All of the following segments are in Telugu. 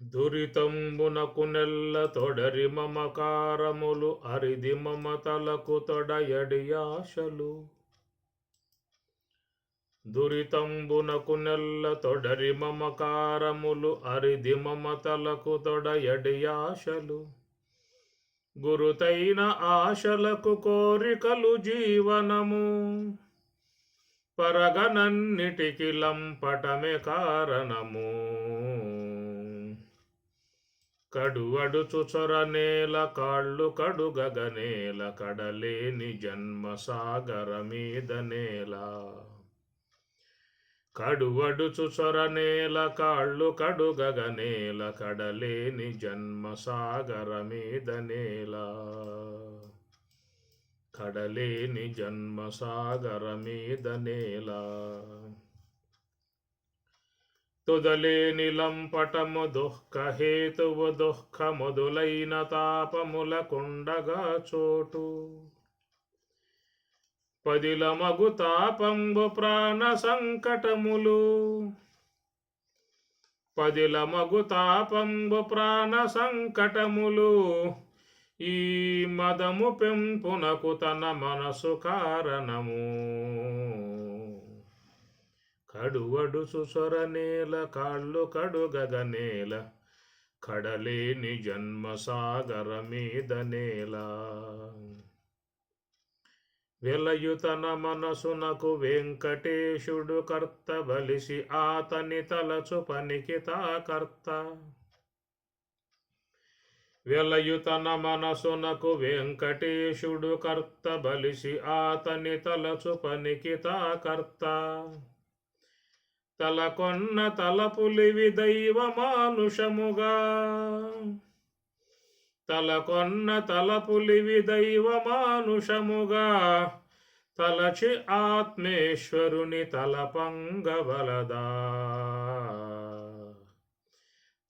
దురితంబునకు నెల్ల తొడరి మమకారములు అరిది మమతలకు తొడయడి ఆశలు. దురితంబునకు నెల్ల తొడరి మమకారములు అరిది మమతలకు తొడయడి ఆశలు. గురుతైన ఆశలకు కోరికలు జీవనము. పరగనన్నిటికి లంపటమే కారణము. కడువడుచు చొరనేల కాళ్ళు కడుగగనేల కడలేని జన్మ సాగర మీద నేల. కడువడుచు చొరనేల కాళ్ళు కడుగగనేల కడలేని జన్మ సాగర మీద నేల. కడలేని జన్మ సాగర మీద నేల. తుదలేని లంపటము దుఃఖ హేతువు దుఃఖ మొదలైన తాపముల కుండగా చోటు. పదిలమగు తాపంబు ప్రాణ సంకటములు. పదిలమగు తాపంబు ప్రాణ సంకటములు. ఈ మదము పెంపునకు తన మనసు కారణము. కడువడుచు సొరనేల కాళ్ళు కడుగగనేల కడలేని జన్మ సాగర మీద నేల. వెలయుతన మనసునకు వెంకటేశుడు కర్త బలిసి ఆతని తలచు పనికి తాకర్త. వెలయుతన మనసునకు వెంకటేశుడు కర్త బలిసి ఆతని తలచు పనికి తాకర్త. తలకొన్న తలపులివి దైవ మానుషముగా. తలకొన్న తలపులివి దైవ మానుషముగా. తలచి ఆత్మేశ్వరుని తలపంగవలదా.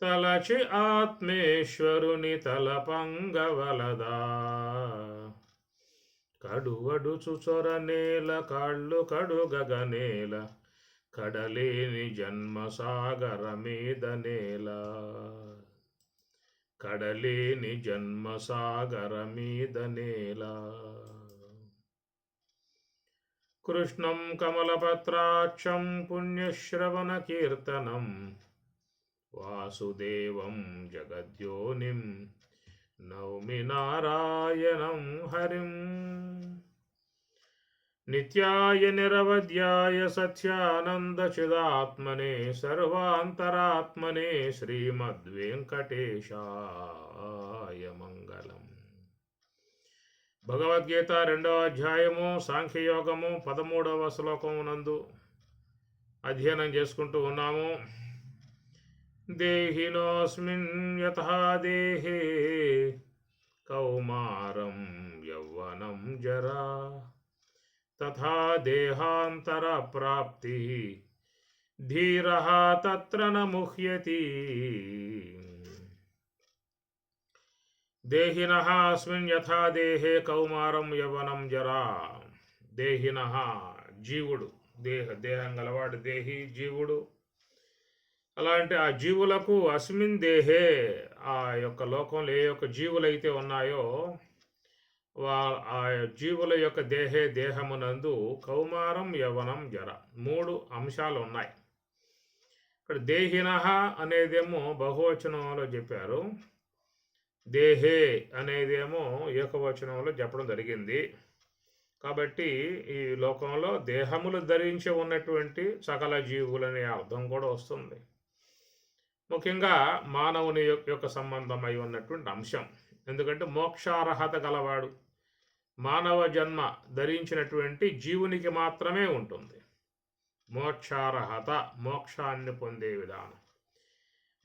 తలచి ఆత్మేశ్వరుని తలపంగవలదా. కడువడుచు చొరనేల కాళ్ళు కడుగగనేల కడలేని జన్మ సాగర మీద నేల. కడలేని జన్మ సాగర మీద నేల. కృష్ణం కమలపత్రాక్షం పుణ్యశ్రవణ కీర్తనం. వాసుదేవం జగద్యోనిం నౌమి నారాయణం హరిం. నిత్యాయ నిరవధ్యాయ సత్యానందచిదాత్మనే సర్వాంతరాత్మనే శ్రీమద్వేంకటేశాయ మంగళం. భగవద్గీత 2వ అధ్యాయము సాంఖ్యయోగము 13వ శ్లోకమునందు అధ్యయనం చేసుకుంటూ ఉన్నాము. దేహినోస్మిన్ యథా దేహే కౌమారం యౌవనం జరా తథా దేహాంతర ప్రాప్తి ధీరః తత్ర న ముహ్యతి. దేహినః అస్మిన్ యథా దేహే కౌమారం యవ్వనం జరా. దేహినః జీవుడు, దేహం గలవాడు దేహి జీవుడు. అలాంటి ఆ జీవులకు అస్మిన్ దేహే, ఆ యొక్క లోకంలో ఏ యొక్క జీవులైతే ఉన్నాయో ఆ జీవుల యొక్క దేహమునందు కౌమారం యవ్వనం జర 3 అంశాలు ఉన్నాయి. ఇక్కడ దేహినః అనేదేమో బహువచనంలో చెప్పారు, దేహే అనేదేమో ఏకవచనంలో చెప్పడం జరిగింది. కాబట్టి ఈ లోకంలో దేహములు ధరించి ఉన్నటువంటి సకల జీవులనే అర్థం కూడా వస్తుంది. ముఖ్యంగా మానవుని యొక్క సంబంధమై ఉన్నటువంటి అంశం. ఎందుకంటే మోక్షార్హత గలవాడు మానవ జన్మ ధరించినటువంటి జీవునికి మాత్రమే ఉంటుంది మోక్షార్హత, మోక్షాన్ని పొందే విధానం.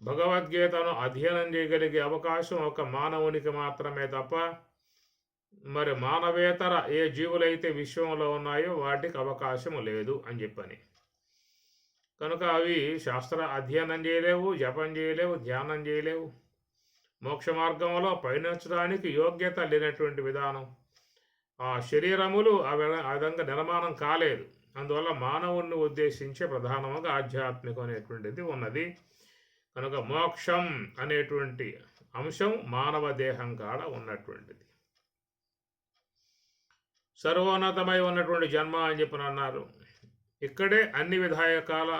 భగవద్గీతను అధ్యయనం చేయగలిగే అవకాశం ఒక మానవునికి మాత్రమే తప్ప మరి మానవేతర ఏ జీవులైతే విశ్వంలో ఉన్నాయో వాటికి అవకాశం లేదు అని చెప్పని. కనుక అవి శాస్త్ర అధ్యయనం చేయలేవు, జపం చేయలేవు, ధ్యానం చేయలేవు. మోక్ష మార్గంలో పయనించడానికి యోగ్యత లేనటువంటి విధానం. ఆ శరీరములు ఆ విధంగా నిర్మాణం కాలేదు. అందువల్ల మానవుణ్ణి ఉద్దేశించే ప్రధానంగా ఆధ్యాత్మికం అనేటువంటిది ఉన్నది. కనుక మోక్షం అనేటువంటి అంశం మానవ దేహం కాడ ఉన్నటువంటిది. సర్వోన్నతమై ఉన్నటువంటి జన్మ అని చెప్పి అన్నారు. ఇక్కడే అన్ని విధాయకాల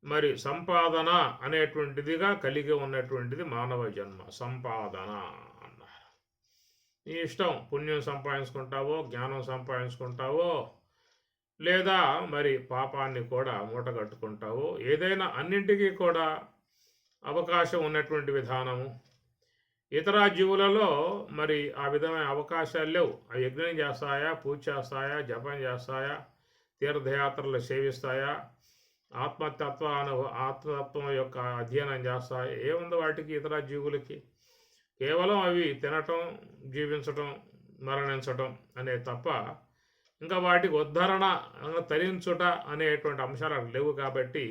మరి సంపాదన అనేటువంటిదిగా కలిగి ఉన్నటువంటిది మానవ జన్మ. సంపాదన అన్నారు. నీ ఇష్టం, పుణ్యం సంపాదించుకుంటావో, జ్ఞానం సంపాదించుకుంటావో, లేదా మరి పాపాన్ని కూడా మూటగట్టుకుంటావో, ఏదైనా అన్నింటికీ కూడా అవకాశం ఉన్నటువంటి విధానము. ఇతర జీవులలో మరి ఆ విధమైన అవకాశాలు లేవు. ఆ యజ్ఞం చేస్తాయా, పూజ చేస్తాయా, జపం చేస్తాయా, తీర్థయాత్రలు సేవిస్తాయా, ఆత్మతత్వం యొక్క అధ్యయనం చేస్తాయా, ఏముందో వాటికి ఇతర జీవులకి? కేవలం అవి తినటం, జీవించటం, మరణించటం అనే తప్ప ఇంకా వాటికి ఉద్ధరణ, తరించుట అనేటువంటి అంశాలు అక్కడ లేవు. కాబట్టి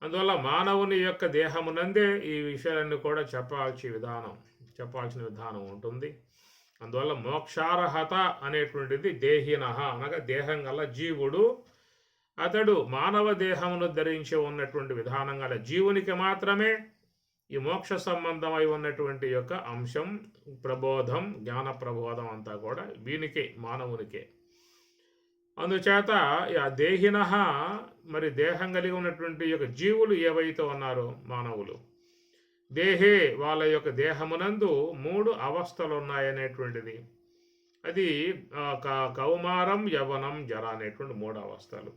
అందువల్ల మానవుని యొక్క దేహమునందే ఈ విషయాలన్నీ కూడా చెప్పాల్సిన విధానం ఉంటుంది. అందువల్ల మోక్షార్హత అనేటువంటిది దేహినః అనగా దేహం గల జీవుడు, అతడు మానవ దేహమును ధరించి ఉన్నటువంటి విధానం గల జీవునికి మాత్రమే ఈ మోక్ష సంబంధమై ఉన్నటువంటి యొక్క అంశం, ప్రబోధం, జ్ఞాన ప్రబోధం అంతా కూడా వీనికే, మానవునికే. అందుచేత ఆ దేహినః మరి దేహం కలిగి ఉన్నటువంటి యొక్క జీవులు ఏవైతే ఉన్నారో మానవులు, దేహే వాళ్ళ యొక్క దేహమునందు 3 అవస్థలు ఉన్నాయనేటువంటిది, అది కౌమారం, యవ్వనం, జర అనేటువంటి 3 అవస్థలు.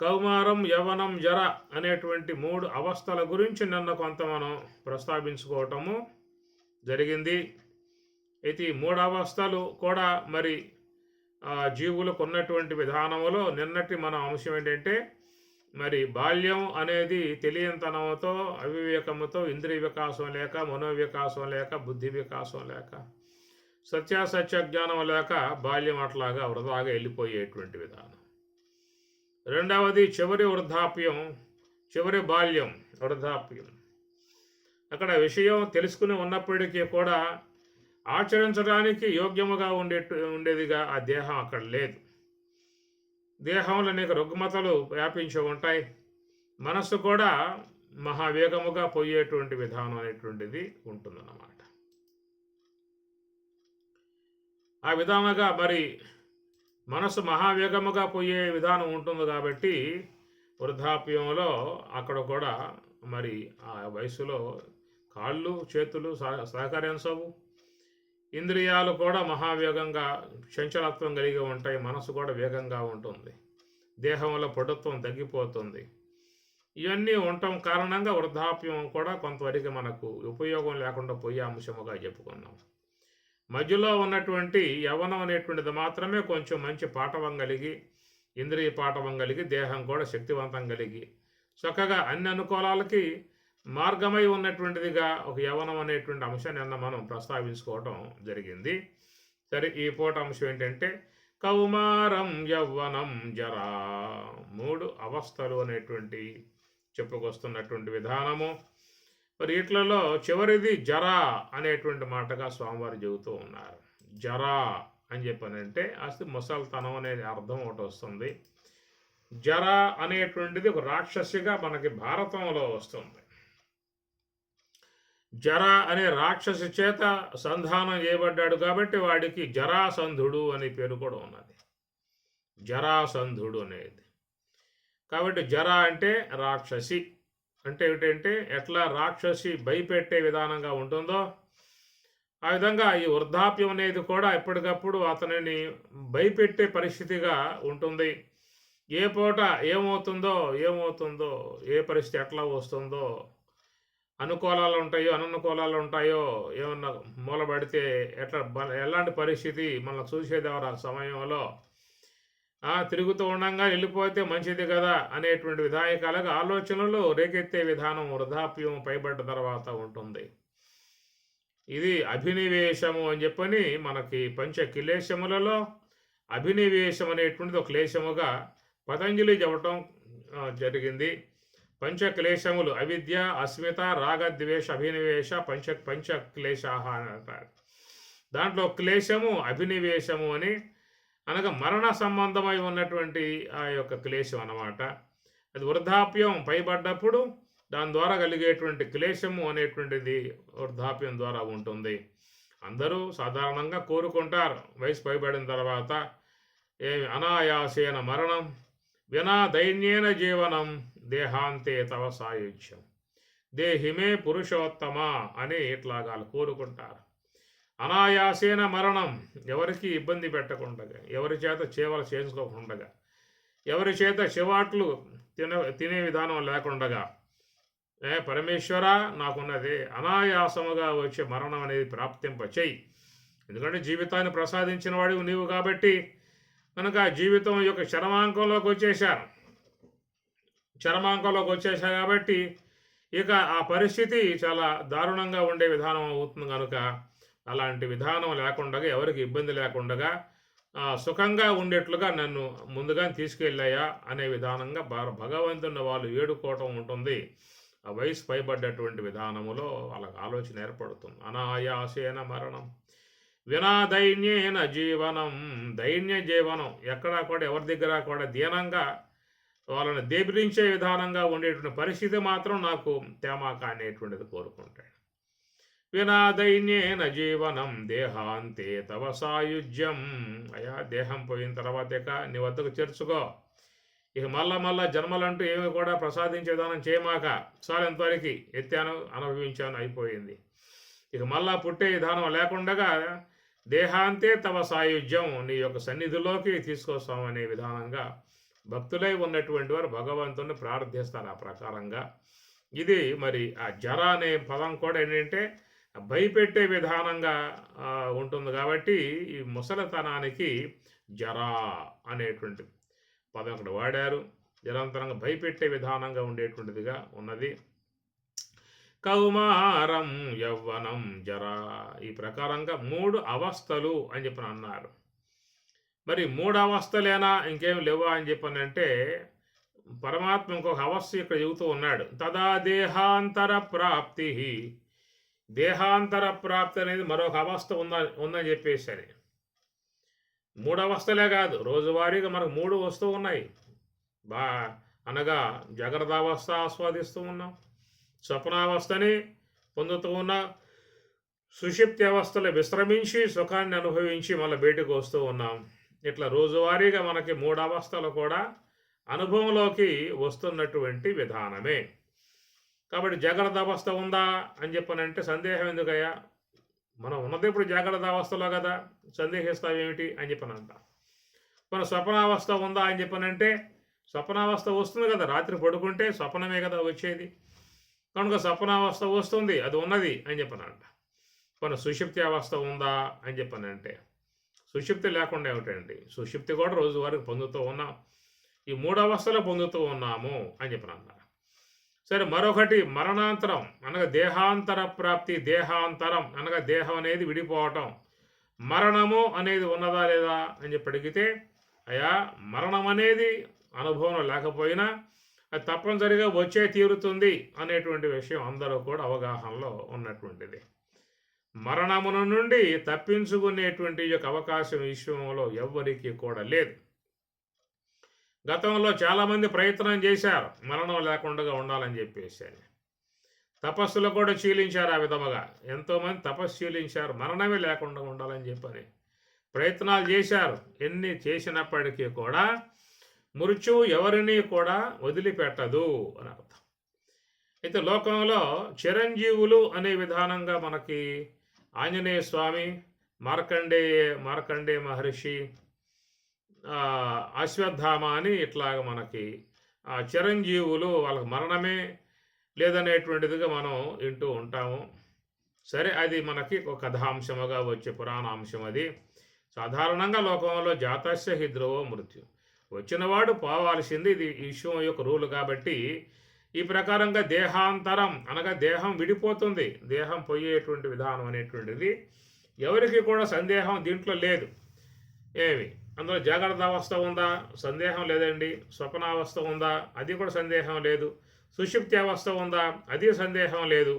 కౌమారం, యవ్వనం, జర అనేటువంటి 3 అవస్థల గురించి నిన్న కొంత మనం ప్రస్తావించుకోవటము జరిగింది. అయితే ఈ 3 అవస్థలు కూడా మరి జీవులకు ఉన్నటువంటి విధానములో నిన్నటి మన అంశం ఏంటంటే, మరి బాల్యం అనేది తెలియనితనంతో, అవివేకముతో, ఇంద్రియ వికాసం లేక, మనోవికాసం లేక, బుద్ధి వికాసం లేక, సత్యాసత్య జ్ఞానం లేక బాల్యం అట్లాగా వృధాగా వెళ్ళిపోయేటువంటి విధానం. రెండవది చివరి వృద్ధాప్యం, చివరి బాల్యం, వృద్ధాప్యం. అక్కడ విషయం తెలుసుకుని ఉన్నప్పటికీ కూడా ఆచరించడానికి యోగ్యముగా ఉండేదిగా ఆ దేహం అక్కడ లేదు. దేహంలో అనేక రుగ్మతలు వ్యాపించి ఉంటాయి. మనస్సు కూడా మహావేగముగా పోయేటువంటి విధానం అనేటువంటిది ఉంటుందన్నమాట. ఆ విధంగా మరి మనస్సు మహావేగముగా పోయే విధానం ఉంటుంది. కాబట్టి వృద్ధాప్యంలో అక్కడ కూడా మరి ఆ వయసులో కాళ్ళు చేతులు సహకరించవు, ఇంద్రియాలు కూడా మహావేగంగా చంచలత్వం కలిగి ఉంటాయి, మనసు కూడా వేగంగా ఉంటుంది, దేహంలో పటుత్వం తగ్గిపోతుంది. ఇవన్నీ ఉండటం కారణంగా వృద్ధాప్యం కూడా కొంతవరకు మనకు ఉపయోగం లేకుండా పోయే అంశముగా చెప్పుకున్నాం. మధ్యలో ఉన్నటువంటి యవ్వనం అనేటువంటిది మాత్రమే కొంచెం మంచి పాఠవం కలిగి, ఇంద్రియ పాఠవం కలిగి, దేహం కూడా శక్తివంతం కలిగి, చక్కగా అన్ని అనుకూలాలకి మార్గమై ఉన్నటువంటిదిగా ఒక యవ్వనం అనేటువంటి అంశం నిన్న మనం ప్రస్తావించుకోవటం జరిగింది. సరే, ఈ పూట అంశం ఏంటంటే కౌమారం, యవ్వనం, జరా, 3 అవస్థలు అనేటువంటి చెప్పుకొస్తున్నటువంటి విధానము. మరి వీటిలలో చివరిది జరా అనేటువంటి మాటగా స్వామివారు చెబుతూ ఉన్నారు. జరా అని చెప్పనంటే అసలు ముసల్తనం అనేది అర్థం ఒకటి వస్తుంది. జరా అనేటువంటిది ఒక రాక్షసిగా మనకి భారతంలో వస్తుంది. జర అనే రాక్షసి చేత సంధానం చేయబడ్డాడు కాబట్టి వాడికి జరాసంధుడు అనే పేరు కూడా ఉన్నది. జరాసంధుడు అనేది. కాబట్టి జర అంటే రాక్షసి. అంటే ఏమిటంటే ఎట్లా రాక్షసి భయపెట్టే విధానంగా ఉంటుందో ఆ విధంగా ఈ వృద్ధాప్యం అనేది కూడా ఎప్పటికప్పుడు అతనిని భయపెట్టే పరిస్థితిగా ఉంటుంది. ఏ పూట ఏమవుతుందో, ఏ పరిస్థితి ఎట్లా వస్తుందో, అనుకూలాలు ఉంటాయో అననుకూలాలు ఉంటాయో, ఏమన్నా మూలబడితే ఎలాంటి పరిస్థితి మనం చూసేదేవరా సమయంలో, తిరుగుతూ ఉండగా వెళ్ళిపోతే మంచిది కదా అనేటువంటి విధాయకాలుగా ఆలోచనలు రేకెత్తే విధానం వృద్ధాప్యం పైబడ్డ తర్వాత ఉంటుంది. ఇది అభినివేశము అని చెప్పని మనకి పంచ క్లేశములలో అభినివేశం అనేటువంటిది ఒక క్లేశముగా పతంజలి చెప్పటం జరిగింది. పంచక్లేశములు అవిద్య, అస్మిత, రాగద్వేష, అభినివేశ పంచ క్లేశాహ అని అంటారు. దాంట్లో క్లేశము అభినివేశము అని అనగా మరణ సంబంధమై ఉన్నటువంటి ఆ యొక్క క్లేశం అన్నమాట. అది వృద్ధాప్యం పైబడ్డప్పుడు దాని ద్వారా కలిగేటువంటి క్లేశము అనేటువంటిది వృద్ధాప్యం ద్వారా ఉంటుంది. అందరూ సాధారణంగా కోరుకుంటారు వయసు పైబడిన తర్వాత ఏమి అనాయాసేన మరణం వినా దైన్యేన జీవనం దేహాంతే తవ సాయుధ్యం దేహిమే పురుషోత్తమ అని ఇట్లాగా కోరుకుంటారు. అనాయాసేన మరణం, ఎవరికి ఇబ్బంది పెట్టకుండగా, ఎవరి చేత చేవలు చేసుకోకుండగా, ఎవరి చేత చివాట్లు తినే విధానం లేకుండగా, పరమేశ్వర నాకున్నది అనాయాసముగా వచ్చే మరణం అనేది ప్రాప్తింపచేయి. ఎందుకంటే జీవితాన్ని ప్రసాదించిన వాడివి నీవు కాబట్టి కనుక జీవితం యొక్క చరమాంకంలోకి వచ్చేశారు కాబట్టి ఇక ఆ పరిస్థితి చాలా దారుణంగా ఉండే విధానం అవుతుంది. కనుక అలాంటి విధానం లేకుండా, ఎవరికి ఇబ్బంది లేకుండా సుఖంగా ఉండేట్లుగా నన్ను ముందుగా తీసుకెళ్ళాయా అనే విధానంగా భగవంతుని వాళ్ళు వేడుకోవటం ఉంటుంది. ఆ వయసు పైబడ్డటువంటి విధానములో వాళ్ళకి ఆలోచన ఏర్పడుతుంది. అనాయాసేన మరణం వినా దైన్యేన జీవనం, దైన్య జీవనం, ఎక్కడా కూడా ఎవరి దగ్గర కూడా దీనంగా వాళ్ళని దేబిలించే విధానంగా ఉండేటువంటి పరిస్థితి మాత్రం నాకు తేమాక అనేటువంటిది కోరుకుంటాడు. వినా దైన్యేన జీవనం దేహాంతే తవ సాయుధ్యం, అయా దేహం పోయిన తర్వాత ఇక నీ వద్దకు చేర్చుకో, ఇక మళ్ళా జన్మలంటూ ఏమి కూడా ప్రసాదించే విధానం చేయమాక, చాలు ఎంతవరకు ఎత్తాను అనుభవించాను అయిపోయింది, ఇక మళ్ళా పుట్టే విధానం లేకుండా దేహాంతే తవ సాయుధ్యం, నీ యొక్క సన్నిధిలోకి తీసుకొస్తామనే విధానంగా భక్తులై ఉన్నటువంటి వారు భగవంతుని ప్రార్థిస్తారు. ఆ ప్రకారంగా ఇది మరి ఆ జర అనే పదం కూడా ఏంటంటే భయపెట్టే విధానంగా ఉంటుంది కాబట్టి ఈ ముసలితనానికి జరా అనేటువంటి పదం ఇక్కడ వాడారు. నిరంతరంగా భయపెట్టే విధానంగా ఉండేటువంటిదిగా ఉన్నది. కౌమారం యవ్వనం జరా, ఈ ప్రకారంగా 3 అవస్థలు అని చెప్పని అన్నారు. మరి 3 అవస్థలేనా ఇంకేం లేవా అని చెప్పనంటే పరమాత్మ ఇంకొక అవస్థ ఇక్కడ చెబుతూ ఉన్నాడు. తదా దేహాంతర ప్రాప్తి, దేహాంతర ప్రాప్తి అనేది మరొక అవస్థ ఉందని చెప్పేసరి 3 అవస్థలే కాదు, రోజువారీగా మనకు 3 వస్తూ ఉన్నాయి. అనగా జాగ్రత్త అవస్థ ఆస్వాదిస్తూ ఉన్నాం, స్వప్నావస్థని పొందుతూ ఉన్నాం, సుషుప్తి అవస్థలో విశ్రమించి సుఖాన్ని అనుభవించి మళ్ళీ బయటకు వస్తూ ఉన్నాం. ఇట్లా రోజువారీగా మనకి 3 అవస్థలు కూడా అనుభవంలోకి వస్తున్నటువంటి విధానమే. కాబట్టి జాగ్రత్త అవస్థ ఉందా అని చెప్పనంటే సందేహం ఎందుకయ్యా, మనం ఉన్నది ఇప్పుడు జాగ్రత్త అవస్థలో కదా, సందేహిస్తావేమిటి అని చెప్పనంట. మన స్వప్నావస్థ ఉందా అని చెప్పనంటే స్వప్నావస్థ వస్తుంది కదా, రాత్రి పడుకుంటే స్వప్నమే కదా వచ్చేది, కనుక స్వప్నావస్థ వస్తుంది, అది ఉన్నది అని చెప్పనంట. మన సుషుప్తి అవస్థ ఉందా అని చెప్పనంటే సుషుప్తి లేకుండా ఏమిటండి, సుషుప్తి కూడా రోజువారికి పొందుతూ ఉన్నాం, ఈ 3 అవస్థలు పొందుతూ ఉన్నాము అని చెప్పనన్నారు. సరే, మరొకటి మరణాంతరం అనగా దేహాంతర ప్రాప్తి. దేహాంతరం అనగా దేహం అనేది విడిపోవటం. మరణము అనేది ఉన్నదా లేదా అని చెప్పి అడిగితే అయా మరణం అనేది అనుభవంలో లేకపోయినా అది తప్పనిసరిగా వచ్చే తీరుతుంది అనేటువంటి విషయం అందరూ కూడా అవగాహనలో ఉన్నటువంటిది. మరణమున నుండి తప్పించుకునేటువంటి యొక్క అవకాశం విశ్వంలో ఎవ్వరికి కూడా లేదు. గతంలో చాలామంది ప్రయత్నం చేశారు మరణం లేకుండా ఉండాలని చెప్పేసి, తపస్సులు కూడా చీలించారు. ఆ విధముగా ఎంతోమంది తపస్సు చీలించారు మరణమే లేకుండా ఉండాలని చెప్పని ప్రయత్నాలు చేశారు. ఎన్ని చేసినప్పటికీ కూడా మృత్యువు ఎవరిని కూడా వదిలిపెట్టదు అని అర్థం. అయితే లోకంలో చిరంజీవులు అనే విధానంగా మనకి ఆంజనేయ స్వామి, మార్కండే మహర్షి, అశ్వత్థామ అని ఇట్లాగ మనకి చిరంజీవులు వాళ్ళకి మరణమే లేదనేటువంటిదిగా మనం వింటూ ఉంటాము. సరే, అది మనకి ఒక కథాంశముగా వచ్చే పురాణాంశం. అది సాధారణంగా లోకంలో జాతస్య హి ధ్రువో మృత్యు, వచ్చినవాడు పోవాల్సింది, ఇది విశ్వం యొక్క రూలు. కాబట్టి ఈ ప్రకారంగా దేహాంతరం అనగా దేహం విడిపోతుంది, దేహం పోయేటువంటి విధానం అనేటువంటిది ఎవరికి కూడా సందేహం దీంట్లో లేదు. ఏమి అందులో జాగ్రత్త అవస్థ ఉందా, సందేహం లేదండి. స్వప్నావస్థ ఉందా, అది కూడా సందేహం లేదు. సుషుప్తి అవస్థ ఉందా, అది సందేహం లేదు.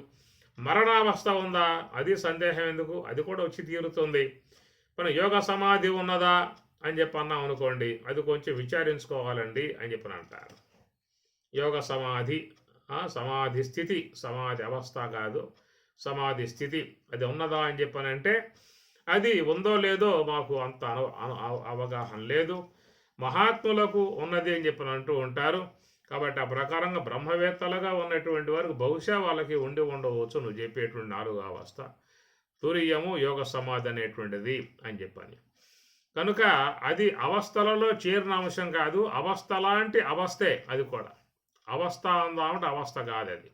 మరణావస్థ ఉందా, అది సందేహం ఎందుకు, అది కూడా వచ్చి తీరుతుంది. మన యోగ సమాధి ఉన్నదా అని చెప్పి అన్నాం అనుకోండి, అది కొంచెం విచారించుకోవాలండి అని చెప్పని అంటారు. యోగ సమాధి, సమాధి స్థితి, సమాధి అవస్థ కాదు, సమాధి స్థితి. అది ఉన్నదా అని చెప్పానంటే అది ఉందో లేదో మాకు అంత అవగాహన లేదు. మహాత్ములకు ఉన్నది అని చెప్పని అంటూ ఉంటారు. కాబట్టి ఆ ప్రకారంగా బ్రహ్మవేత్తలుగా ఉన్నటువంటి వారికి బహుశా వాళ్ళకి ఉండి ఉండవచ్చు నువ్వు చెప్పేటువంటి 4వ అవస్థ, తురీయము యోగ సమాధి అనేటువంటిది అని చెప్పని. కనుక అది అవస్థలలో చేరిన అంశం కాదు, అవస్థ లాంటి అవస్థే అది కూడా. అవస్థ అందామంటే అవస్థ కాదు అది.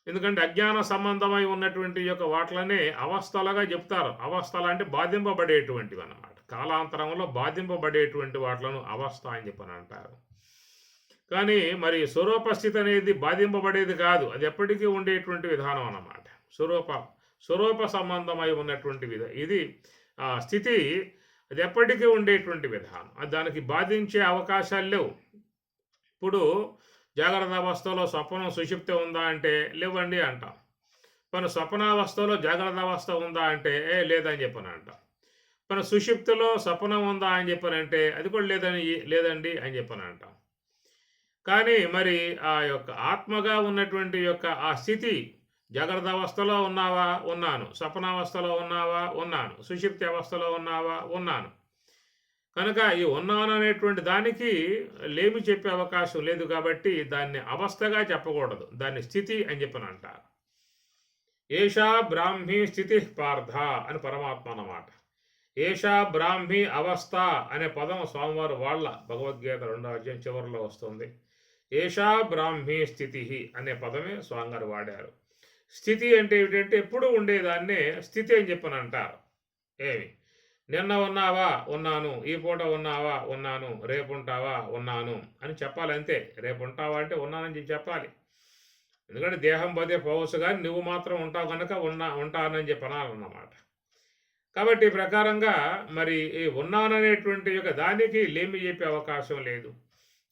ఎందుకంటే అజ్ఞాన సంబంధమై ఉన్నటువంటి యొక్క వాటిలనే అవస్థలుగా చెప్తారు. అవస్థలు అంటే బాధింపబడేటువంటివి అన్నమాట. కాలాంతరంలో బాధింపబడేటువంటి వాటిలను అవస్థ అని చెప్పని అంటారు. కానీ మరి స్వరూపస్థితి అనేది బాధింపబడేది కాదు, అది ఎప్పటికీ ఉండేటువంటి విధానం అన్నమాట. స్వరూప సంబంధమై ఉన్నటువంటి ఇది స్థితి, అది ఎప్పటికీ ఉండేటువంటి విధానం. దానికి బాధించే అవకాశాలు లేవు. ఇప్పుడు జాగ్రత్త అవస్థలో స్వప్నం సుషుప్తి ఉందా అంటే లేవండి అంటాం. మన స్వప్నావస్థలో జాగ్రత్త అవస్థ ఉందా అంటే లేదని చెప్పని అంటాం. మన సుషుప్తిలో స్వప్నం ఉందా అని చెప్పనంటే అది కూడా లేదండి అని చెప్పని అంటాం. కానీ మరి ఆ యొక్క ఆత్మగా ఉన్నటువంటి యొక్క ఆ స్థితి, జాగ్రత్త అవస్థలో ఉన్నావా? ఉన్నాను. స్వప్నావస్థలో ఉన్నావా? ఉన్నాను. సుషుప్తి అవస్థలో ఉన్నావా? ఉన్నాను. కనుక ఈ ఉన్నాను అనేటువంటి దానికి లేమి చెప్పే అవకాశం లేదు కాబట్టి దాన్ని అవస్థగా చెప్పకూడదు, దాన్ని స్థితి అని చెప్పని అంటారు. ఏషా బ్రాహ్మీ స్థితి పార్థ అని పరమాత్మ అన్నమాట. ఏషా బ్రాహ్మీ అవస్థ అనే పదం స్వామివారు వాళ్ళ భగవద్గీత 2వ అధ్యాయం చివరిలో వస్తుంది. ఏషా బ్రాహ్మీ స్థితి అనే పదమే స్వామివారు వాడారు. స్థితి అంటే ఏమిటంటే ఎప్పుడు ఉండేదాన్నే స్థితి అని చెప్పని అంటారు. ఏమి నిన్న ఉన్నావా? ఉన్నాను. ఈ పూట ఉన్నావా? ఉన్నాను. రేపు ఉంటావా? ఉన్నాను అని చెప్పాలి అంతే. రేపు ఉంటావా అంటే ఉన్నానని చెప్పాలి. ఎందుకంటే దేహం పోతే పోవచ్చు కానీ నువ్వు మాత్రం ఉంటావు కనుక ఉంటానని చెప్పి అనాలన్నమాట. కాబట్టి ఈ ప్రకారంగా మరి ఈ ఉన్నాననేటువంటి యొక్క దానికి లేమి చెప్పే అవకాశం లేదు.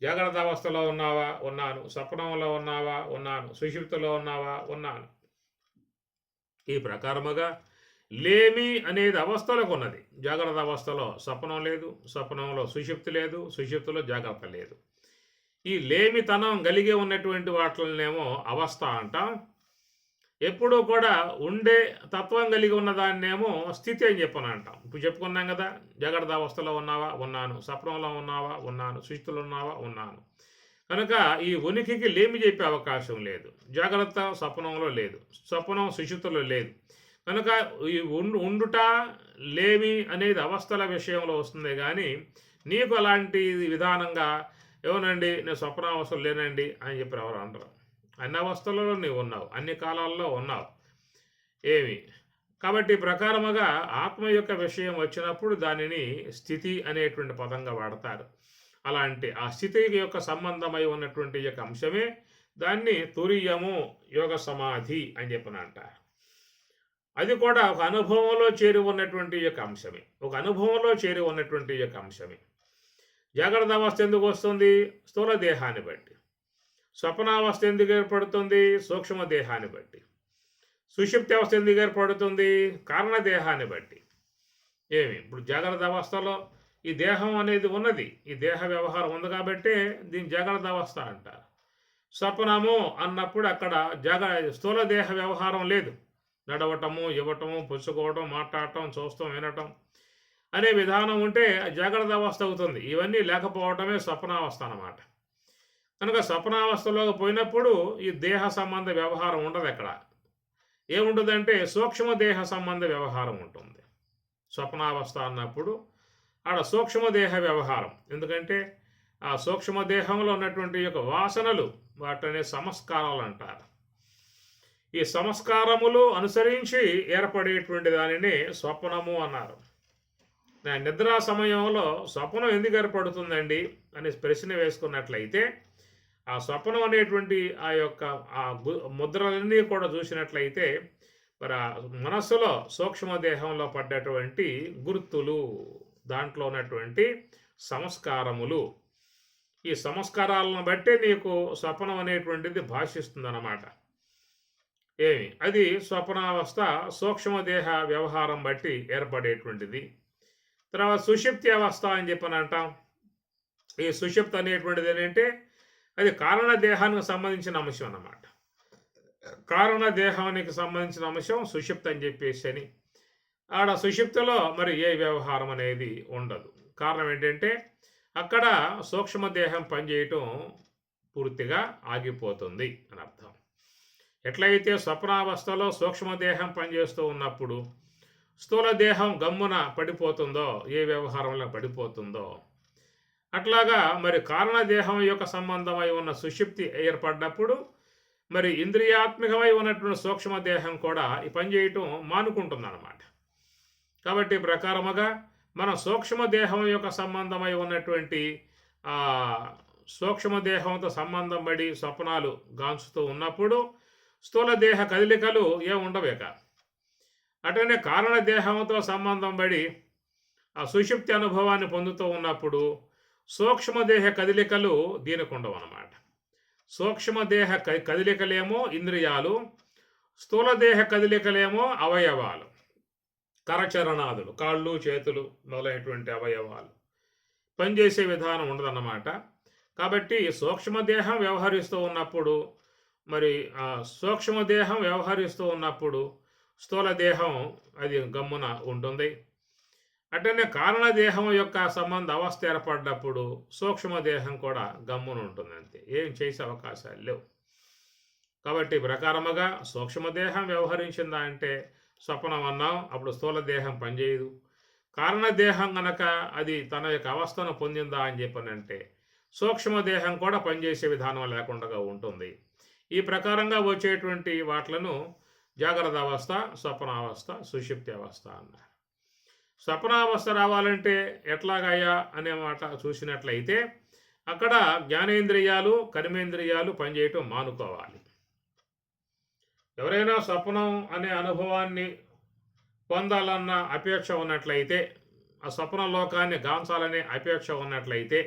జాగ్రత్త అవస్థలో ఉన్నావా? ఉన్నాను. స్వప్నంలో ఉన్నావా? ఉన్నాను. సుషుప్తిలో ఉన్నావా? ఉన్నాను. ఈ ప్రకారముగా లేమి అనేది అవస్థలకు ఉన్నది. జాగ్రత్త అవస్థలో స్వప్నం లేదు, స్వప్నంలో సుషుప్తి లేదు, సుషుప్తిలో జాగ్రత్త లేదు. ఈ లేమితనం కలిగి ఉన్నటువంటి వాటినేమో అవస్థ అంటాం. ఎప్పుడూ కూడా ఉండే తత్వం కలిగి ఉన్నదాన్నేమో స్థితి అని చెప్పని అంటాం. ఇప్పుడు చెప్పుకున్నాం కదా, జాగ్రత్త అవస్థలో ఉన్నావా? ఉన్నాను. స్వప్నంలో ఉన్నావా? ఉన్నాను. సుషుప్తిలో ఉన్నావా? ఉన్నాను. కనుక ఈ ఉనికికి లేమి చెప్పే అవకాశం లేదు. జాగ్రత్త స్వప్నంలో లేదు, స్వప్నం సుషుప్తిలో లేదు. కనుక ఈ ఉండుట లేమి అనేది అవస్థల విషయంలో వస్తుంది. కానీ నీకు అలాంటి విధానంగా ఏమోనండి నేను స్వప్నావస్థలు లేనండి అని చెప్పి ఎవరు అంటారు. అన్ని అవస్థలలో నీవు ఉన్నావు, అన్ని కాలాల్లో ఉన్నావు. ఏమి కాబట్టి ప్రకారముగా ఆత్మ యొక్క విషయం వచ్చినప్పుడు దానిని స్థితి అనేటువంటి పదంగా వాడతారు. అలాంటి ఆ స్థితి యొక్క సంబంధమై ఉన్నటువంటి యొక్క అంశమే దాన్ని తురీయము యోగ సమాధి అని చెప్పని అంటారు. అది కూడా ఒక అనుభవంలో చేరి ఉన్నటువంటి యొక్క అంశమే. ఒక అనుభవంలో చేరి ఉన్నటువంటి యొక్క అంశమే. జాగ్రత్త అవస్థ ఎందుకు వస్తుంది? స్థూల దేహాన్ని బట్టి. స్వప్నావస్థ ఎందుకు ఏర్పడుతుంది? సూక్ష్మ దేహాన్ని బట్టి. సుషుప్తి అవస్థ ఎందుకు ఏర్పడుతుంది? కారణదేహాన్ని బట్టి. ఇప్పుడు జాగ్రత్త అవస్థలో ఈ దేహం అనేది ఉన్నది, ఈ దేహ వ్యవహారం ఉంది కాబట్టి దీన్ని జాగ్రత్త అవస్థ అంటారు. స్వప్నము అన్నప్పుడు అక్కడ స్థూల దేహ వ్యవహారం లేదు. నడవటము, ఇవ్వటము, పుచ్చుకోవటం, మాట్లాడటం, చూస్తాం, వినటం అనే విధానం ఉంటే జాగ్రత్త అవస్థ అవుతుంది. ఇవన్నీ లేకపోవటమే స్వప్నావస్థ అన్నమాట. కనుక స్వప్నావస్థలోకి పోయినప్పుడు ఈ దేహ సంబంధ వ్యవహారం ఉండదు. అక్కడ ఏముంటుందంటే సూక్ష్మ దేహ సంబంధ వ్యవహారం ఉంటుంది. స్వప్నావస్థ అన్నప్పుడు ఆడ సూక్ష్మదేహ వ్యవహారం. ఎందుకంటే ఆ సూక్ష్మదేహంలో ఉన్నటువంటి యొక్క వాసనలు వాటినే సంస్కారాలు అంటారు. ఈ సంస్కారములు అనుసరించి ఏర్పడేటువంటి దానిని స్వప్నము అన్నారు. నిద్రా సమయంలో స్వప్నం ఎందుకు ఏర్పడుతుందండి అని ప్రశ్న వేసుకున్నట్లయితే ఆ స్వప్నం అనేటువంటి ఆ యొక్క ఆ ముద్రలన్నీ కూడా చూసినట్లయితే మరి మనస్సులో సూక్ష్మదేహంలో పడ్డటువంటి గుర్తులు, దాంట్లో ఉన్నటువంటి సంస్కారములు, ఈ సంస్కారాలను బట్టే నీకు స్వప్నం అనేటువంటిది భాషిస్తుంది అన్నమాట. అది స్వప్నావస్థ సూక్ష్మదేహ వ్యవహారం బట్టి ఏర్పడేటువంటిది. తర్వాత సుషుప్తి అవస్థ అని చెప్పని అంటాం. ఈ సుషుప్తి అనేటువంటిది ఏంటంటే అది కారణ దేహానికి సంబంధించిన అంశం అన్నమాట. కారణ దేహానికి సంబంధించిన అంశం సుషుప్తి అని చెప్పేసి అని ఆడ సుషుప్తిలో మరి ఏ వ్యవహారం అనేది ఉండదు. కారణం ఏంటంటే అక్కడ సూక్ష్మదేహం పనిచేయటం పూర్తిగా ఆగిపోతుంది అని అర్థం. ఎట్లయితే స్వప్నావస్థలో సూక్ష్మదేహం పనిచేస్తూ ఉన్నప్పుడు స్థూల దేహం గమ్మున పడిపోతుందో, ఏ వ్యవహారంలో పడిపోతుందో, అట్లాగా మరి కారణదేహం యొక్క సంబంధమై ఉన్న సుషుప్తి ఏర్పడ్డప్పుడు మరి ఇంద్రియాత్మకమై ఉన్నటువంటి సూక్ష్మదేహం కూడా ఈ పని చేయటం మానుకుంటుందన్నమాట. కాబట్టి ప్రకారముగా మన సూక్ష్మదేహం యొక్క సంబంధమై ఉన్నటువంటి సూక్ష్మదేహంతో సంబంధం పడి స్వప్నాలు గాంచుతూ ఉన్నప్పుడు స్థూల దేహ కదలికలు ఉండవేక. అటనే కారణదేహంతో సంబంధం పడి ఆ సుషుప్తి అనుభవాన్ని పొందుతూ ఉన్నప్పుడు సూక్ష్మదేహ కదలికలు దీనికి ఉండవు అన్నమాట. సూక్ష్మదేహ కదలికలేమో ఇంద్రియాలు, స్థూలదేహ కదలికలేమో అవయవాలు, కరచరణాదులు, కాళ్ళు చేతులు మొదలైనటువంటి అవయవాలు పనిచేసే విధానం ఉండదన్నమాట. కాబట్టి సూక్ష్మదేహం వ్యవహరిస్తూ ఉన్నప్పుడు మరి సూక్ష్మదేహం వ్యవహరిస్తూ ఉన్నప్పుడు స్థూల దేహం అది గమ్మున ఉంటుంది. అట్లనే కారణదేహం యొక్క సంబంధ అవస్థ ఏర్పడ్డప్పుడు సూక్ష్మదేహం కూడా గమ్మున ఉంటుంది. అంతే, ఏం చేసే అవకాశాలు లేవు. కాబట్టి ప్రకారముగా సూక్ష్మదేహం వ్యవహరించిందా అంటే స్వప్నం అన్నాం, అప్పుడు స్థూల దేహం పనిచేయదు. కారణదేహం గనక అది తన యొక్క అవస్థను పొందిందా అని చెప్పనంటే సూక్ష్మదేహం కూడా పనిచేసే విధానం లేకుండా ఉంటుంది. ఈ ప్రకారంగా వచ్చేటువంటి వాట్లను జాగ్రత్త అవస్థ, స్వప్నావస్థ, సుషుప్తి అవస్థ అన్నారు. స్వప్నావస్థ రావాలంటే ఎట్లాగయ్యా అనే మాట చూసినట్లయితే అక్కడ జ్ఞానేంద్రియాలు, కర్మేంద్రియాలు పనిచేయటం మానుకోవాలి. ఎవరైనా స్వప్నం అనే అనుభవాన్ని పొందాలన్న అపేక్ష ఉన్నట్లయితే, ఆ స్వప్న లోకాన్ని గాంచాలనే అపేక్ష ఉన్నట్లయితే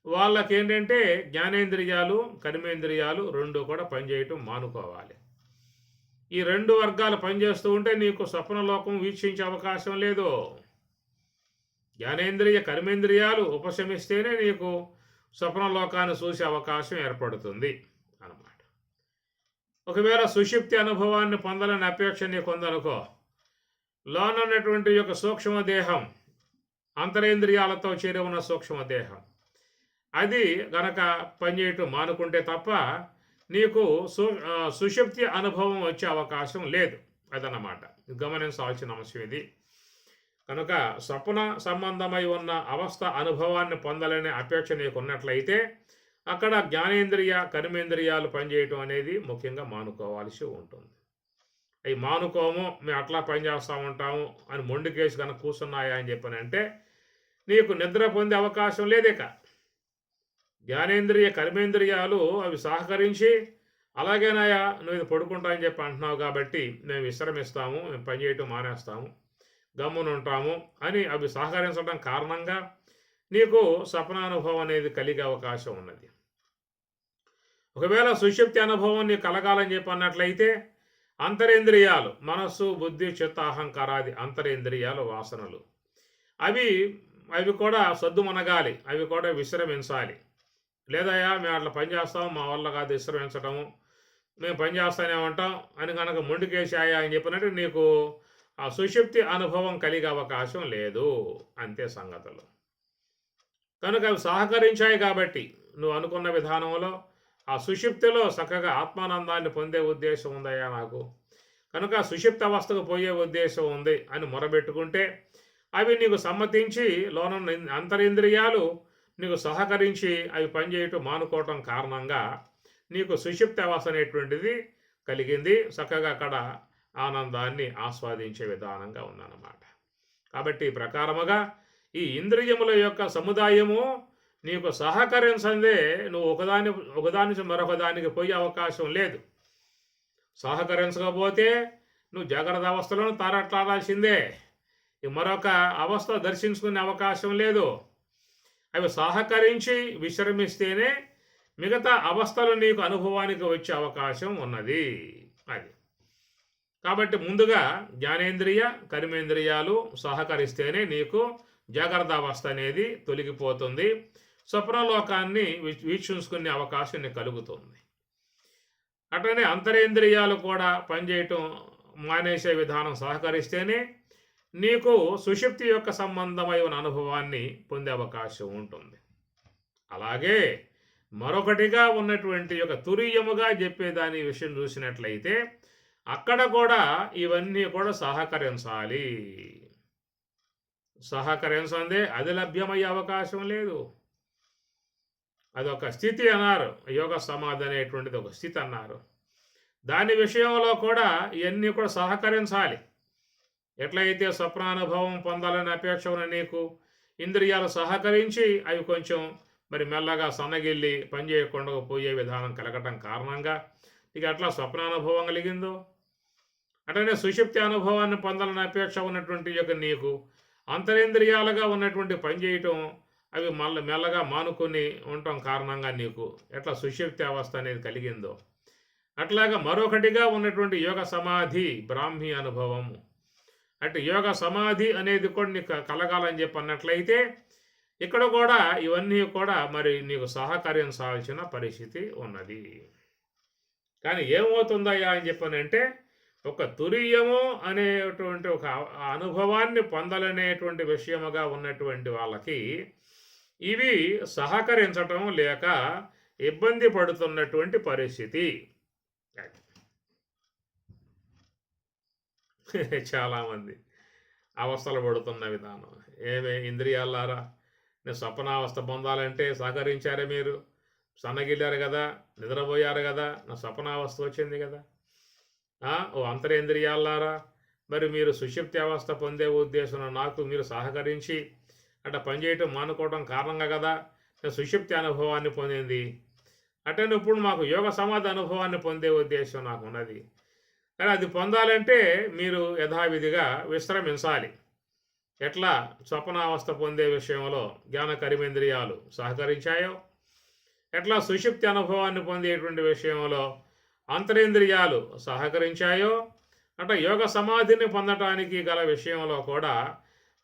వాళ్ళకేంటంటే జ్ఞానేంద్రియాలు, కర్మేంద్రియాలు రెండు కూడా పనిచేయటం మానుకోవాలి. ఈ రెండు వర్గాలు పనిచేస్తూ ఉంటే నీకు స్వప్నలోకం వీక్షించే అవకాశం లేదు. జ్ఞానేంద్రియ, కర్మేంద్రియాలు ఉపశమిస్తేనే నీకు స్వప్నలోకాన్ని చూసే అవకాశం ఏర్పడుతుంది అన్నమాట. ఒకవేళ సుషుప్తి అనుభవాన్ని పొందాలని అపేక్ష నీకు ఉందనుకో, లోనున్నటువంటి యొక్క సూక్ష్మదేహం, అంతరేంద్రియాలతో చేరి ఉన్న సూక్ష్మదేహం అది గనక పనిచేయటం మానుకుంటే తప్ప నీకు సుషుప్తి అనుభవం వచ్చే అవకాశం లేదు. అదన్నమాట గమనించాల్సిన అంశం ఇది. కనుక స్వప్న సంబంధమై ఉన్న అవస్థ అనుభవాన్ని పొందాలనే అపేక్ష నీకు ఉన్నట్లయితే అక్కడ జ్ఞానేంద్రియ, కర్మేంద్రియాలు పనిచేయటం అనేది ముఖ్యంగా మానుకోవాల్సి ఉంటుంది. అవి మానుకోము, మేము అట్లా పనిచేస్తూ ఉంటాము అని మొండికేసి కనుక కూర్చున్నాయా అని చెప్పనంటే నీకు నిద్ర పొందే అవకాశం లేదేక. జ్ఞానేంద్రియ, కర్మేంద్రియాలు అవి సహకరించి అలాగేనాయా నువ్వు ఇది పడుకుంటా అని చెప్పి అంటున్నావు కాబట్టి మేము విశ్రమిస్తాము, మేము పనిచేయటం మానేస్తాము, గమ్మున ఉంటాము అని అవి సహకరించడం కారణంగా నీకు స్వప్నానుభవం అనేది కలిగే అవకాశం ఉన్నది. ఒకవేళ సుషుప్తి అనుభవం నీకు కలగాలని చెప్పి అన్నట్లయితే అంతరేంద్రియాలు, మనస్సు, బుద్ధి, చిత్త, అహంకారాది అంతరేంద్రియాలు, వాసనలు అవి కూడా సద్దుమనగాలి, అవి కూడా విశ్రమించాలి. లేదయ్యా మేము అట్లా పనిచేస్తాం, మా వల్ల కాదు విశ్రమించటము, మేము పనిచేస్తానే ఉంటాం అని కనుక మొండికేసాయా అని చెప్పినట్టు నీకు ఆ సుషుప్తి అనుభవం కలిగే అవకాశం లేదు. అంతే సంగతులు. కనుక అవి సహకరించాయి కాబట్టి నువ్వు అనుకున్న విధానంలో ఆ సుషుప్తిలో చక్కగా ఆత్మానందాన్ని పొందే ఉద్దేశం ఉందయ్యా నాకు, కనుక సుషుప్తి అవస్థకు పోయే ఉద్దేశం ఉంది అని మొరబెట్టుకుంటే అవి నీకు సమ్మతించి లోనున్న అంతరింద్రియాలు నీకు సహకరించి అవి పనిచేయటం మానుకోవటం కారణంగా నీకు సుషుప్తి అవస్థ అనేటువంటిది కలిగింది. చక్కగా అక్కడ ఆనందాన్ని ఆస్వాదించే విధానంగా ఉందన్నమాట. కాబట్టి ప్రకారముగా ఈ ఇంద్రియముల యొక్క సముదాయము నీకు సహకరించందే నువ్వు ఒకదాని నుంచి మరొక దానికి పోయే అవకాశం లేదు. సహకరించకపోతే నువ్వు జాగ్రత్త అవస్థలను తారట్లాడాల్సిందే, మరొక అవస్థ దర్శించుకునే అవకాశం లేదు. అవి సహకరించి విశ్రమిస్తేనే మిగతా అవస్థలు నీకు అనుభవానికి వచ్చే అవకాశం ఉన్నది. అది కాబట్టి ముందుగా జ్ఞానేంద్రియ, కర్మేంద్రియాలు సహకరిస్తేనే నీకు జాగ్రత్త అవస్థ అనేది తొలగిపోతుంది. స్వప్నలోకాన్ని వీక్షించుకునే అవకాశం నీకు కలుగుతుంది. అట్లనే అంతరేంద్రియాలు కూడా పనిచేయటం మానేసే విధానం సహకరిస్తేనే నీకు సుషుప్తి యొక్క సంబంధమైన అనుభవాన్ని పొందే అవకాశం ఉంటుంది. అలాగే మరొకటిగా ఉన్నటువంటి యొక్క తురీయముగా చెప్పేదాని విషయం చూసినట్లయితే అక్కడ కూడా ఇవన్నీ కూడా సహకరించాలి. సహకరించందే అది లభ్యమయ్యే అవకాశం లేదు. అదొక స్థితి అన్నారు. యోగ సమాధి అనేటువంటిది ఒక స్థితి అన్నారు. దాని విషయంలో కూడా ఇవన్నీ కూడా సహకరించాలి. ఎట్లయితే స్వప్నానుభవం పొందాలని అపేక్ష ఉన్న నీకు ఇంద్రియాలు సహకరించి అవి కొంచెం మరి మెల్లగా సన్నగిల్లి పనిచేయకుండా పోయే విధానం కలగటం కారణంగా ఇక అట్లా స్వప్నానుభవం కలిగిందో, అట్లనే సుషుప్తి అనుభవాన్ని పొందాలని అపేక్ష ఉన్నటువంటి యొక్క నీకు అంతరేంద్రియాలుగా ఉన్నటువంటి పనిచేయటం అవి మెల్లగా మానుకొని ఉండటం కారణంగా నీకు ఎట్లా సుషుప్తి అవస్థ అనేది కలిగిందో, అట్లాగా మరొకటిగా ఉన్నటువంటి యోగ సమాధి బ్రాహ్మీ అనుభవము, అంటే యోగ సమాధి అనేది కూడా నీకు కలగాలని చెప్పి అన్నట్లయితే ఇక్కడ కూడా ఇవన్నీ కూడా మరి నీకు సహకరించాల్సిన పరిస్థితి ఉన్నది. కానీ ఏమవుతుందయ్యా అని చెప్పనంటే ఒక తురీయము అనేటువంటి ఒక అనుభవాన్ని పొందాలనేటువంటి విషయముగా ఉన్నటువంటి వాళ్ళకి ఇవి సహకరించటం లేక ఇబ్బంది పడుతున్నటువంటి పరిస్థితి. చాలామంది అవస్థలు పడుతున్న విధానం ఏమే ఇంద్రియాలారా, నేను స్వప్నావస్థ పొందాలంటే సహకరించారే, మీరు సన్నగిల్లారు కదా, నిద్రపోయారు కదా, నా స్వప్నావస్థ వచ్చింది కదా. ఓ అంతరేంద్రియాలారా, మరి మీరు సుషుప్తి అవస్థ పొందే ఉద్దేశం నాకు మీరు సహకరించి అట్లా పనిచేయటం మానుకోవడం కారణంగా కదా నేను సుషుప్తి అనుభవాన్ని పొందింది. అంటే ఇప్పుడు మాకు యోగ సమాధి అనుభవాన్ని పొందే ఉద్దేశం నాకు ఉన్నది. కానీ అది పొందాలంటే మీరు యథావిధిగా విశ్రమించాలి. ఎట్లా స్వప్నావస్థ పొందే విషయంలో జ్ఞాన కర్మేంద్రియాలు సహకరించాయో, ఎట్లా సుషుప్తి అనుభవాన్ని పొందేటువంటి విషయంలో అంతరేంద్రియాలు సహకరించాయో, అంటే యోగ సమాధిని పొందటానికి గల విషయంలో కూడా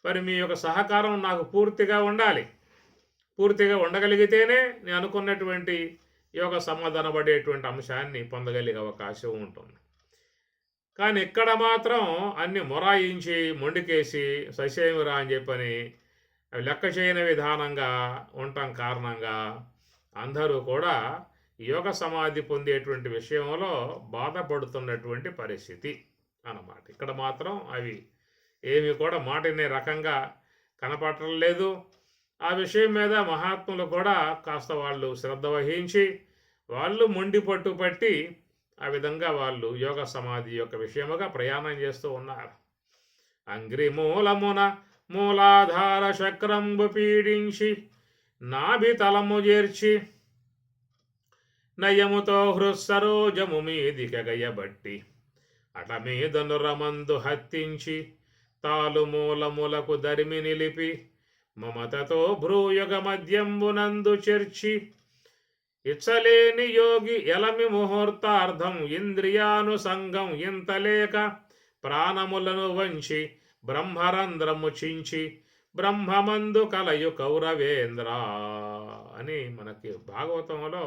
మరి మీ యొక్క సహకారం నాకు పూర్తిగా ఉండాలి. పూర్తిగా ఉండగలిగితేనే నేను అనుకున్నటువంటి యోగ సమాధి అనబడేటువంటి అంశాన్ని పొందగలిగే అవకాశం ఉంటుంది. కానీ ఇక్కడ మాత్రం అన్ని మొరాయించి మొండికేసి ససేమిరా అని చెప్పని లెక్క చేయని విధానంగా ఉండటం కారణంగా అందరూ కూడా యోగ సమాధి పొందేటువంటి విషయంలో బాధపడుతున్నటువంటి పరిస్థితి అన్నమాట. ఇక్కడ మాత్రం అవి ఏమి కూడా మాటినే రకంగా కనపడటం లేదు. ఆ విషయం మీద మహాత్ములు కూడా కాస్త వాళ్ళు శ్రద్ధ వహించి వాళ్ళు మొండి పట్టు పట్టి ఆ విధంగా వాళ్ళు యోగ సమాధి యొక్క విషయముగా ప్రయాణం చేస్తూ ఉన్నారు. అంగ్రి మూలమున మూలాధార చక్రంబు పీడించి నాభి తలము చేర్చి నయముతో హృత్సరోజము మీదికగయబట్టి అట మీదను రమందు హత్తించి తాలు మూలములకు దరిమి నిలిపి మమతతో భ్రూయుగ మధ్యంబునందు చేర్చి ఇచ్చలేని యోగి ఎలమి ముహూర్తార్థం ఇంద్రియానుసంగం ఇంతలేక ప్రాణములను వంచి బ్రహ్మరంధ్రము చించి బ్రహ్మమందు కలయు కౌరవేంద్ర అని మనకి భాగవతంలో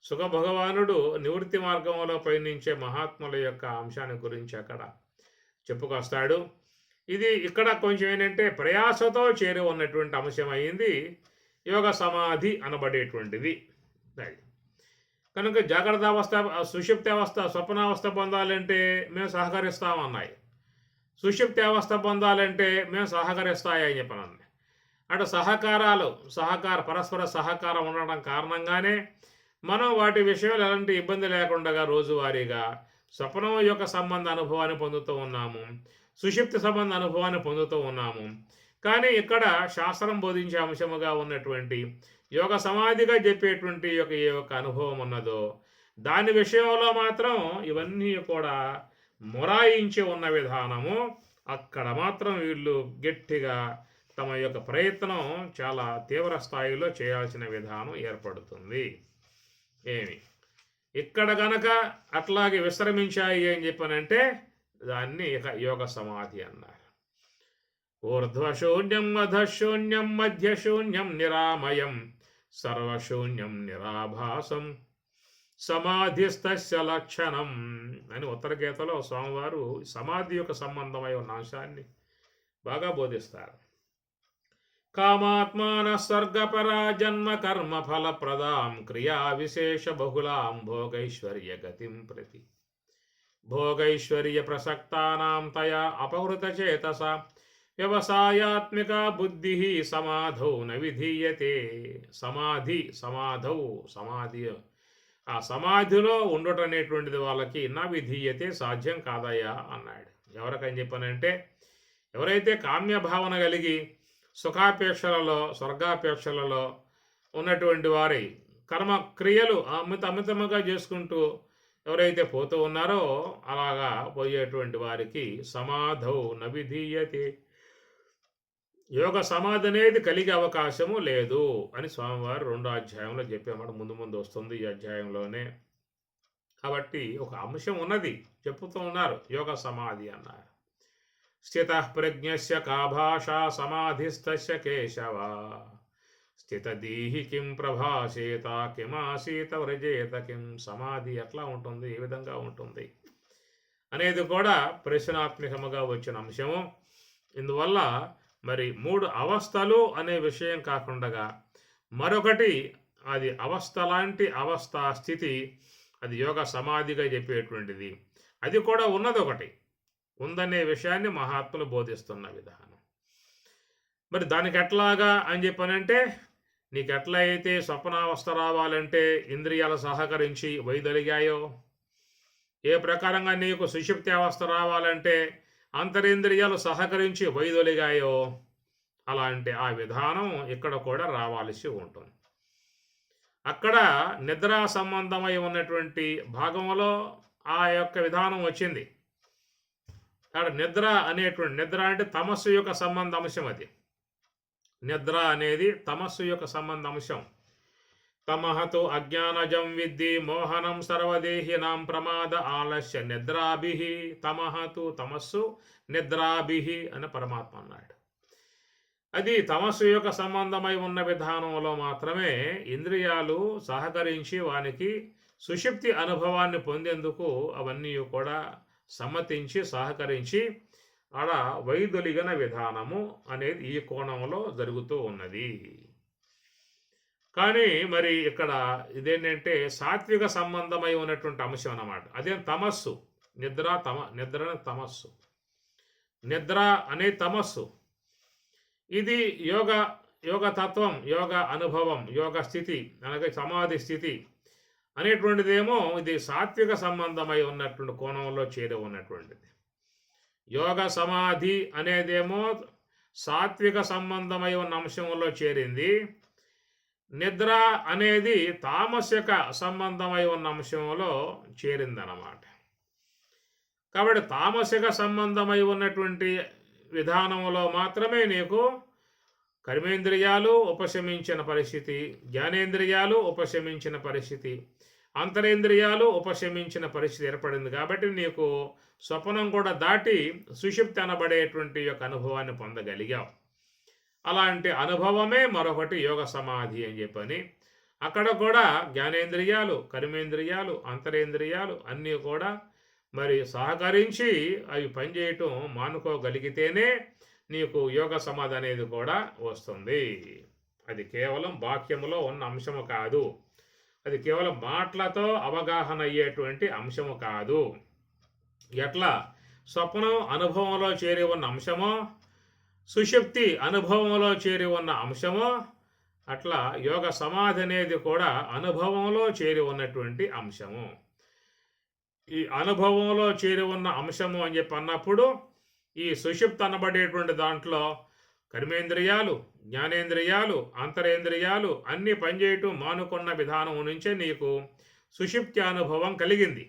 సుఖభగవానుడు నివృత్తి మార్గంలో పయనించే మహాత్ముల యొక్క అంశాన్ని గురించి అక్కడ చెప్పుకొస్తాడు. ఇది ఇక్కడ కొంచెం ఏంటంటే ప్రయాసతో చేరి ఉన్నటువంటి అంశం అయింది యోగ సమాధి అనబడేటువంటిది. కనుక జాగ్రత్త అవస్థ, సుషుప్తి అవస్థ, స్వప్నావస్థ పొందాలంటే మేము సహకరిస్తామన్నాయి. సుషుప్తి అవస్థ పొందాలంటే మేము సహకరిస్తాయని చెప్పనన్నాయి. అటు పరస్పర సహకారం ఉండడం కారణంగానే మనం వాటి విషయంలో ఎలాంటి ఇబ్బంది లేకుండా రోజువారీగా స్వప్నం యొక్క సంబంధ అనుభవాన్ని పొందుతూ ఉన్నాము, సుషుప్తి సంబంధ అనుభవాన్ని పొందుతూ ఉన్నాము. కానీ ఇక్కడ శాస్త్రం బోధించే అంశముగా ఉన్నటువంటి యోగ సమాధిగా చెప్పేటువంటి ఏ యొక్క అనుభవం ఉన్నదో దాని విషయంలో మాత్రం ఇవన్నీ కూడా మొరాయించి ఉన్న విధానము అక్కడ మాత్రం వీళ్ళు గట్టిగా తమ యొక్క ప్రయత్నం చాలా తీవ్ర స్థాయిలో చేయాల్సిన విధానం ఏర్పడుతుంది. ఇక్కడ గనక అట్లాగే విశ్రమించాయి అని చెప్పనంటే దాన్ని ఇక యోగ సమాధి అన్నారు. ఊర్ధ్వశూన్యం అధశూన్యం మధ్యశూన్యం నిరామయం సర్వశూన్యం నిరాభాసం సమాధిస్తస్య లక్షణం అని ఉత్తర గీతలో స్వామివారు సమాధి యొక్క సంబంధమై ఉన్న అంశాన్ని బాగా బోధిస్తారు. కామాత్మాన స్వర్గపరా జన్మ కర్మ ఫలప్రదాం క్రియా విశేష బహుళాం భోగైశ్వర్య గతిం ప్రతి భోగైశ్వర్య ప్రసక్తానాం తయా అపహృత చేతస వ్యవసాయాత్మిక బుద్ధి సమాధౌ న విధీయతే. సమాధి ఆ సమాధిలో ఉండటం అనేటువంటిది వాళ్ళకి నా విధీయతే సాధ్యం కాదయ్యా అన్నాడు. ఎవరికని చెప్పానంటే ఎవరైతే కామ్య భావన కలిగి సుఖాపేక్షలలో స్వర్గాపేక్షలలో ఉన్నటువంటి వారి కర్మక్రియలు అమితముగా చేసుకుంటూ ఎవరైతే పోతూ ఉన్నారో అలాగా పోయేటువంటి వారికి సమాధౌ న విధీయతే, యోగ సమాధి అనేది కలిగే అవకాశము లేదు అని స్వామివారు 2వ అధ్యాయంలో చెప్పేమాట. ముందు వస్తుంది ఈ అధ్యాయంలోనే. కాబట్టి ఒక అంశం ఉన్నది చెప్పుతూ ఉన్నారు, యోగ సమాధి అన్నారు. స్థిత ప్రజ్ఞస్య కా భాషా సమాధిస్తస్య కేశవ స్థితదీహి కిం ప్రభాసేత కిమాసీత వ్రజేత కిం. సమాధి ఎట్లా ఉంటుంది, ఏ విధంగా ఉంటుంది అనేది కూడా ప్రశ్నాత్మకముగా వచ్చిన అంశము. ఇందువల్ల మరి 3 అవస్థలు అనే విషయం కాకుండా మరొకటి అది అవస్థ లాంటి అవస్థ స్థితి, అది యోగ సమాధిగా చెప్పేటువంటిది, అది కూడా ఉన్నది ఒకటి ఉందనే విషయాన్ని మహాత్ములు బోధిస్తున్న విధానం. మరి దానికి ఎట్లాగా అని చెప్పానంటే నీకు ఎట్లా అయితే స్వప్నావస్థ రావాలంటే ఇంద్రియాలు సహకరించి వైదొలిగాయో, ఏ ప్రకారంగా నీకు సుషుప్తి అవస్థ రావాలంటే అంతరింద్రియాలు సహకరించి వైదొలిగాయో, అలాంటి ఆ విధానం ఇక్కడ కూడా రావాల్సి ఉంటుంది. అక్కడ నిద్రా సంబంధమై ఉన్నటువంటి భాగంలో ఆ యొక్క విధానం వచ్చింది. అక్కడ నిద్ర అంటే తమస్సు యొక్క సంబంధ అంశం. అది నిద్ర అనేది తమస్సు యొక్క సంబంధ అంశం. తమహతు అజ్ఞానజం విద్ధి మోహనం సర్వదేహినాం ప్రమాద ఆలస్య నిద్రాభిః. తమహతు తమస్సు, నిద్రాభిః అని పరమాత్మ అన్నాడు. అది తమస్సు యొక్క సంబంధమై ఉన్న విధానంలో మాత్రమే ఇంద్రియాలు సహకరించి వానికి సుషుప్తి అనుభవాన్ని పొందేందుకు అవన్నీ కూడా సమ్మతించి సహకరించి ఆడ వైదొలిగిన విధానము అనేది ఈ కోణంలో జరుగుతూ ఉన్నది. కానీ మరి ఇక్కడ ఇదేంటంటే సాత్విక సంబంధమై ఉన్నటువంటి అంశం అన్నమాట. అదేం తమస్సు. నిద్ర తమస్సు, నిద్ర అనే తమస్సు. ఇది యోగ తత్వం, యోగ అనుభవం, యోగ స్థితి అనగా సమాధి స్థితి అనేటువంటిదేమో ఇది సాత్విక సంబంధమై ఉన్నటువంటి కోణంలో చేరి ఉన్నటువంటిది. యోగ సమాధి అనేదేమో సాత్విక సంబంధమై ఉన్న అంశంలో చేరింది. నిద్ర అనేది తామసిక సంబంధమై ఉన్న అంశంలో చేరిందన్నమాట. కాబట్టి తామసిక సంబంధమై ఉన్నటువంటి విధానంలో మాత్రమే నీకు కర్మేంద్రియాలు ఉపశమించిన పరిస్థితి, జ్ఞానేంద్రియాలు ఉపశమించిన పరిస్థితి, అంతరేంద్రియాలు ఉపశమించిన పరిస్థితి ఏర్పడింది. కాబట్టి నీకు స్వప్నం కూడా దాటి సుషుప్తి అనబడేటువంటి యొక్క అనుభవాన్ని పొందగలిగావు. అలాంటి అనుభవమే మరొకటి యోగ సమాధి అని చెప్పని అక్కడ కూడా జ్ఞానేంద్రియాలు, కర్మేంద్రియాలు, అంతరేంద్రియాలు అన్నీ కూడా మరి సహకరించి అవి పనిచేయటం మానుకోగలిగితేనే నీకు యోగ సమాధి అనేది కూడా వస్తుంది. అది కేవలం వాక్యములో ఉన్న అంశము కాదు, అది కేవలం మాటలతో అవగాహన అయ్యేటువంటి అంశము కాదు. ఎట్లా స్వప్నం అనుభవంలో చేరి ఉన్న అంశమో, సుషుప్తి అనుభవంలో చేరి ఉన్న అంశమో, అట్లా యోగ సమాధి అనేది కూడా అనుభవంలో చేరి ఉన్నటువంటి అంశము. ఈ అనుభవంలో చేరి ఉన్న అంశము అని చెప్పి అన్నప్పుడు ఈ సుషుప్తి అనబడేటువంటి దాంట్లో కర్మేంద్రియాలు, జ్ఞానేంద్రియాలు, అంతరేంద్రియాలు అన్నీ పనిచేయటం మానుకున్న విధానం నుంచే నీకు సుషుప్తి అనుభవం కలిగింది.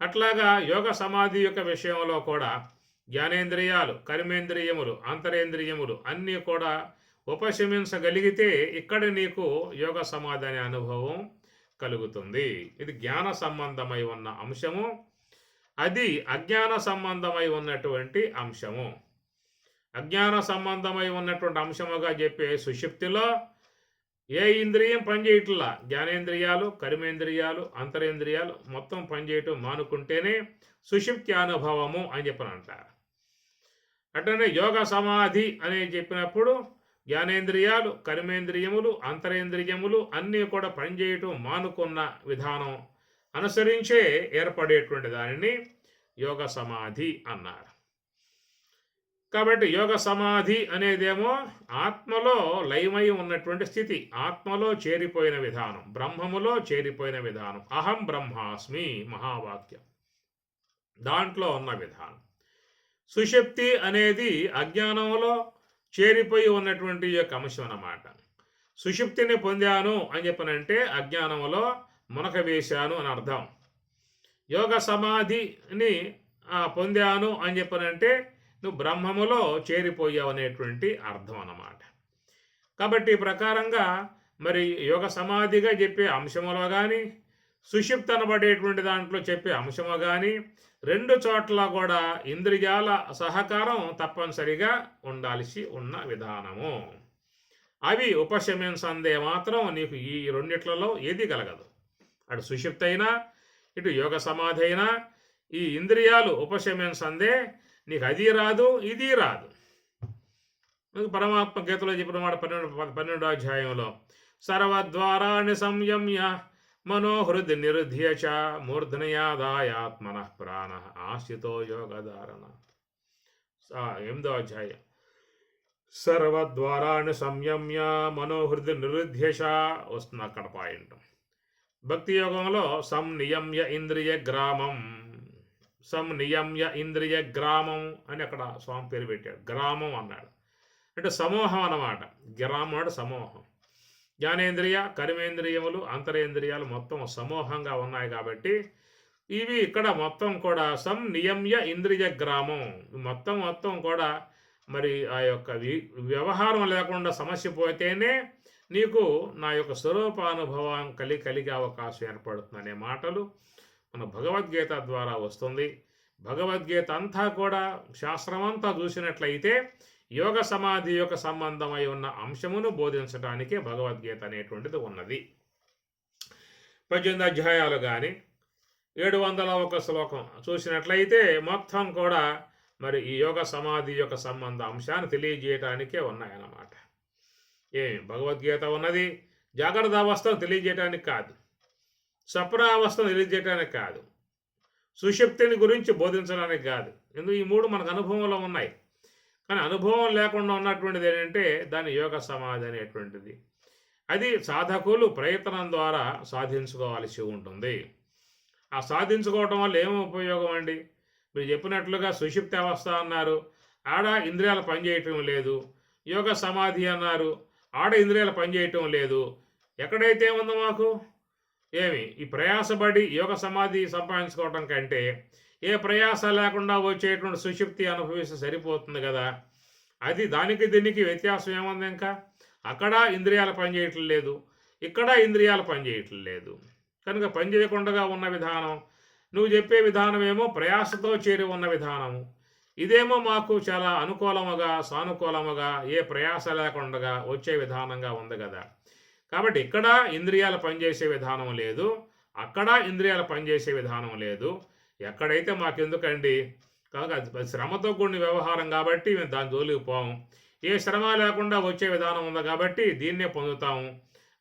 అట్లాగా యోగ సమాధి యొక్క విషయంలో కూడా జ్ఞానేంద్రియాలు, కర్మేంద్రియములు, అంతరేంద్రియములు అన్నీ కూడా ఉపశమించగలిగితే ఇక్కడ నీకు యోగ సమాధి అనే అనుభవం కలుగుతుంది. ఇది జ్ఞాన సంబంధమై ఉన్న అంశము, అది అజ్ఞాన సంబంధమై ఉన్నటువంటి అంశము. అజ్ఞాన సంబంధమై ఉన్నటువంటి అంశముగా చెప్పే సుషుప్తిలో ఏ ఇంద్రియం పనిచేయట్లా, జ్ఞానేంద్రియాలు, కర్మేంద్రియాలు, అంతరేంద్రియాలు మొత్తం పనిచేయటం మానుకుంటేనే సుషుప్తి అనుభవము అని చెప్పని అంటారు. అట్లనే యోగ సమాధి అని చెప్పినప్పుడు జ్ఞానేంద్రియాలు, కర్మేంద్రియములు, అంతరేంద్రియములు అన్నీ కూడా పనిచేయటం మానుకున్న విధానం అనుసరించే ఏర్పడేటువంటి దానిని యోగ సమాధి అన్నారు. కాబట్టి యోగ సమాధి అనేదేమో ఆత్మలో లయమై ఉన్నటువంటి స్థితి, ఆత్మలో చేరిపోయిన విధానం, బ్రహ్మములో చేరిపోయిన విధానం. అహం బ్రహ్మాస్మి మహావాక్యం, దాంట్లో ఉన్న విధానం. సుషుప్తి అనేది అజ్ఞానంలో చేరిపోయి ఉన్నటువంటి యొక్క అంశం అన్నమాట. సుషుప్తిని పొందాను అని చెప్పనంటే అజ్ఞానంలో మునక వేశాను అని అర్థం. యోగ సమాధిని పొందాను అని చెప్పనంటే నువ్వు బ్రహ్మములో చేరిపోయావు అనేటువంటి అర్థం అన్నమాట. కాబట్టి ఈ ప్రకారంగా మరి యోగ సమాధిగా చెప్పే అంశములో కానీ, సుషుప్తి అనబడేటువంటి దాంట్లో చెప్పే అంశము కానీ, రెండు చోట్ల కూడా ఇంద్రియాల సహకారం తప్పనిసరిగా ఉండాల్సి ఉన్న విధానము. అవి ఉపశమించందే మాత్రం నీకు ఈ రెండిట్లలో ఏది కలగదు. అటు సుషుప్తి అయినా, ఇటు యోగ సమాధి అయినా ఈ ఇంద్రియాలు ఉపశమించందే నీకు అది రాదు, ఇది రాదు. పరమాత్మ గీతలో చెప్పిన మాట 12వ అధ్యాయంలో సర్వద్వారాన్ని సంయమ్య మనోహృది నిరుధ్య చ మూర్ధనయాదాయాత్మన ప్రాణ ఆశ్రితో యోగధారణ. 8వ అధ్యాయం సర్వద్వారాన్ని సంయమ్య మనోహృది నిరుధ్య చ వస్తుంది అక్కడ పాయింట్. భక్తి యోగంలో సంనియమ్య ఇంద్రియ గ్రామం, సంనియమ్య ఇంద్రియ గ్రామం అని అక్కడ స్వామి పేరు పెట్టాడు. గ్రామం అన్నాడు అంటే సమూహం అన్నమాట. గ్రామం అంటే సమూహం. జ్ఞానేంద్రియ, కర్మేంద్రియములు, అంతరేంద్రియాలు మొత్తం సమూహంగా ఉన్నాయి కాబట్టి ఇవి ఇక్కడ మొత్తం కూడా సంనియమ్య ఇంద్రియ గ్రామం మొత్తం కూడా మరి ఆ యొక్క వ్యవహారం లేకుండా సమస్య పోతేనే నీకు నా యొక్క స్వరూపానుభవం కలిగే అవకాశం ఏర్పడుతుంది అనే మాటలు మన భగవద్గీత ద్వారా వస్తుంది. భగవద్గీత అంతా కూడా శాస్త్రమంతా చూసినట్లయితే యోగ సమాధి యొక్క సంబంధమై ఉన్న అంశమును బోధించడానికే భగవద్గీత అనేటువంటిది ఉన్నది. 18 అధ్యాయాలు కానీ 701 శ్లోకం చూసినట్లయితే మొత్తం కూడా మరి ఈ యోగ సమాధి యొక్క సంబంధ అంశాన్ని తెలియజేయటానికే ఉన్నాయన్నమాట. భగవద్గీత ఉన్నది జాగ్రత్త అవస్థను తెలియజేయడానికి కాదు, స్వప్నావస్థను తెలియజేయడానికి కాదు, సుషుప్తిని గురించి బోధించడానికి కాదు. ఎందుకు ఈ మూడు మనకు అనుభవంలో ఉన్నాయి. కానీ అనుభవం లేకుండా ఉన్నటువంటిది ఏంటంటే దాని యోగ సమాధి అనేటువంటిది. అది సాధకులు ప్రయత్నం ద్వారా సాధించుకోవాల్సి ఉంటుంది. ఆ సాధించుకోవటం వల్ల ఏం ఉపయోగం అండి? మీరు చెప్పినట్లుగా సుషుప్తి అవస్థ అన్నారు, ఆడ ఇంద్రియాలు పనిచేయటం లేదు. యోగ సమాధి అన్నారు, ఆడ ఇంద్రియాలు పనిచేయటం లేదు. ఎక్కడైతే ఉందో మాకు ఈ ప్రయాసపడి యోగ సమాధి సంపాదించుకోవటం కంటే ఏ ప్రయాస లేకుండా వచ్చేటువంటి సుషుప్తి అనుభవిస్తే సరిపోతుంది కదా. అది దానికి దీనికి వ్యత్యాసం ఏముంది? ఇంకా అక్కడ ఇంద్రియాలు పనిచేయటం లేదు, ఇక్కడ ఇంద్రియాలు పనిచేయటం లేదు. కనుక పనిచేయకుండా ఉన్న విధానం, నువ్వు చెప్పే విధానం ఏమో ప్రయాసతో చేరి ఉన్న విధానము, ఇదేమో మాకు చాలా అనుకూలముగా సానుకూలముగా ఏ ప్రయాస లేకుండా వచ్చే విధానంగా ఉంది కదా. కాబట్టి ఇక్కడ ఇంద్రియాలు పనిచేసే విధానం లేదు, అక్కడ ఇంద్రియాలు పనిచేసే విధానం లేదు. ఎక్కడైతే మాకెందుకండి? కనుక శ్రమతో కూడిన వ్యవహారం కాబట్టి మేము దాని జోలికి పోము. ఏ శ్రమ లేకుండా వచ్చే విధానం ఉంది కాబట్టి దీన్నే పొందుతాము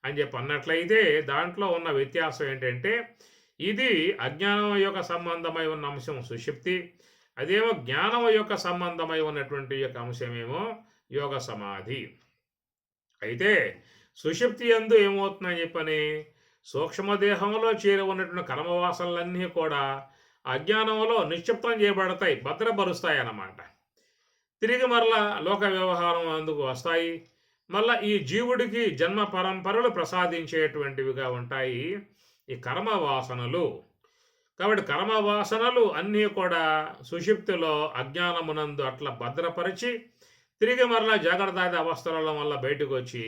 అని చెప్పి అన్నట్లయితే దాంట్లో ఉన్న వ్యత్యాసం ఏంటంటే ఇది అజ్ఞానం యొక్క సంబంధమై ఉన్న అంశం సుషుప్తి, అదేమో జ్ఞానం యొక్క సంబంధమై ఉన్నటువంటి యొక్క అంశమేమో యోగ సమాధి. అయితే సుషుప్తి యందు ఏమవుతుందని చెప్పని సూక్ష్మదేహంలో చేరి ఉన్నటువంటి కర్మవాసనలన్నీ కూడా అజ్ఞానంలో నిక్షిప్తం చేయబడతాయి, భద్రపరుస్తాయి అన్నమాట. తిరిగి మరలా లోక వ్యవహారం అందుకు వస్తాయి. మళ్ళా ఈ జీవుడికి జన్మ పరంపరలు ప్రసాదించేటువంటివిగా ఉంటాయి ఈ కర్మవాసనలు. కాబట్టి కర్మవాసనలు అన్నీ కూడా సుషుప్తిలో అజ్ఞానమునందు అట్లా భద్రపరిచి తిరిగి మరలా జాగ్రత్త అవస్థల వల్ల బయటకు వచ్చి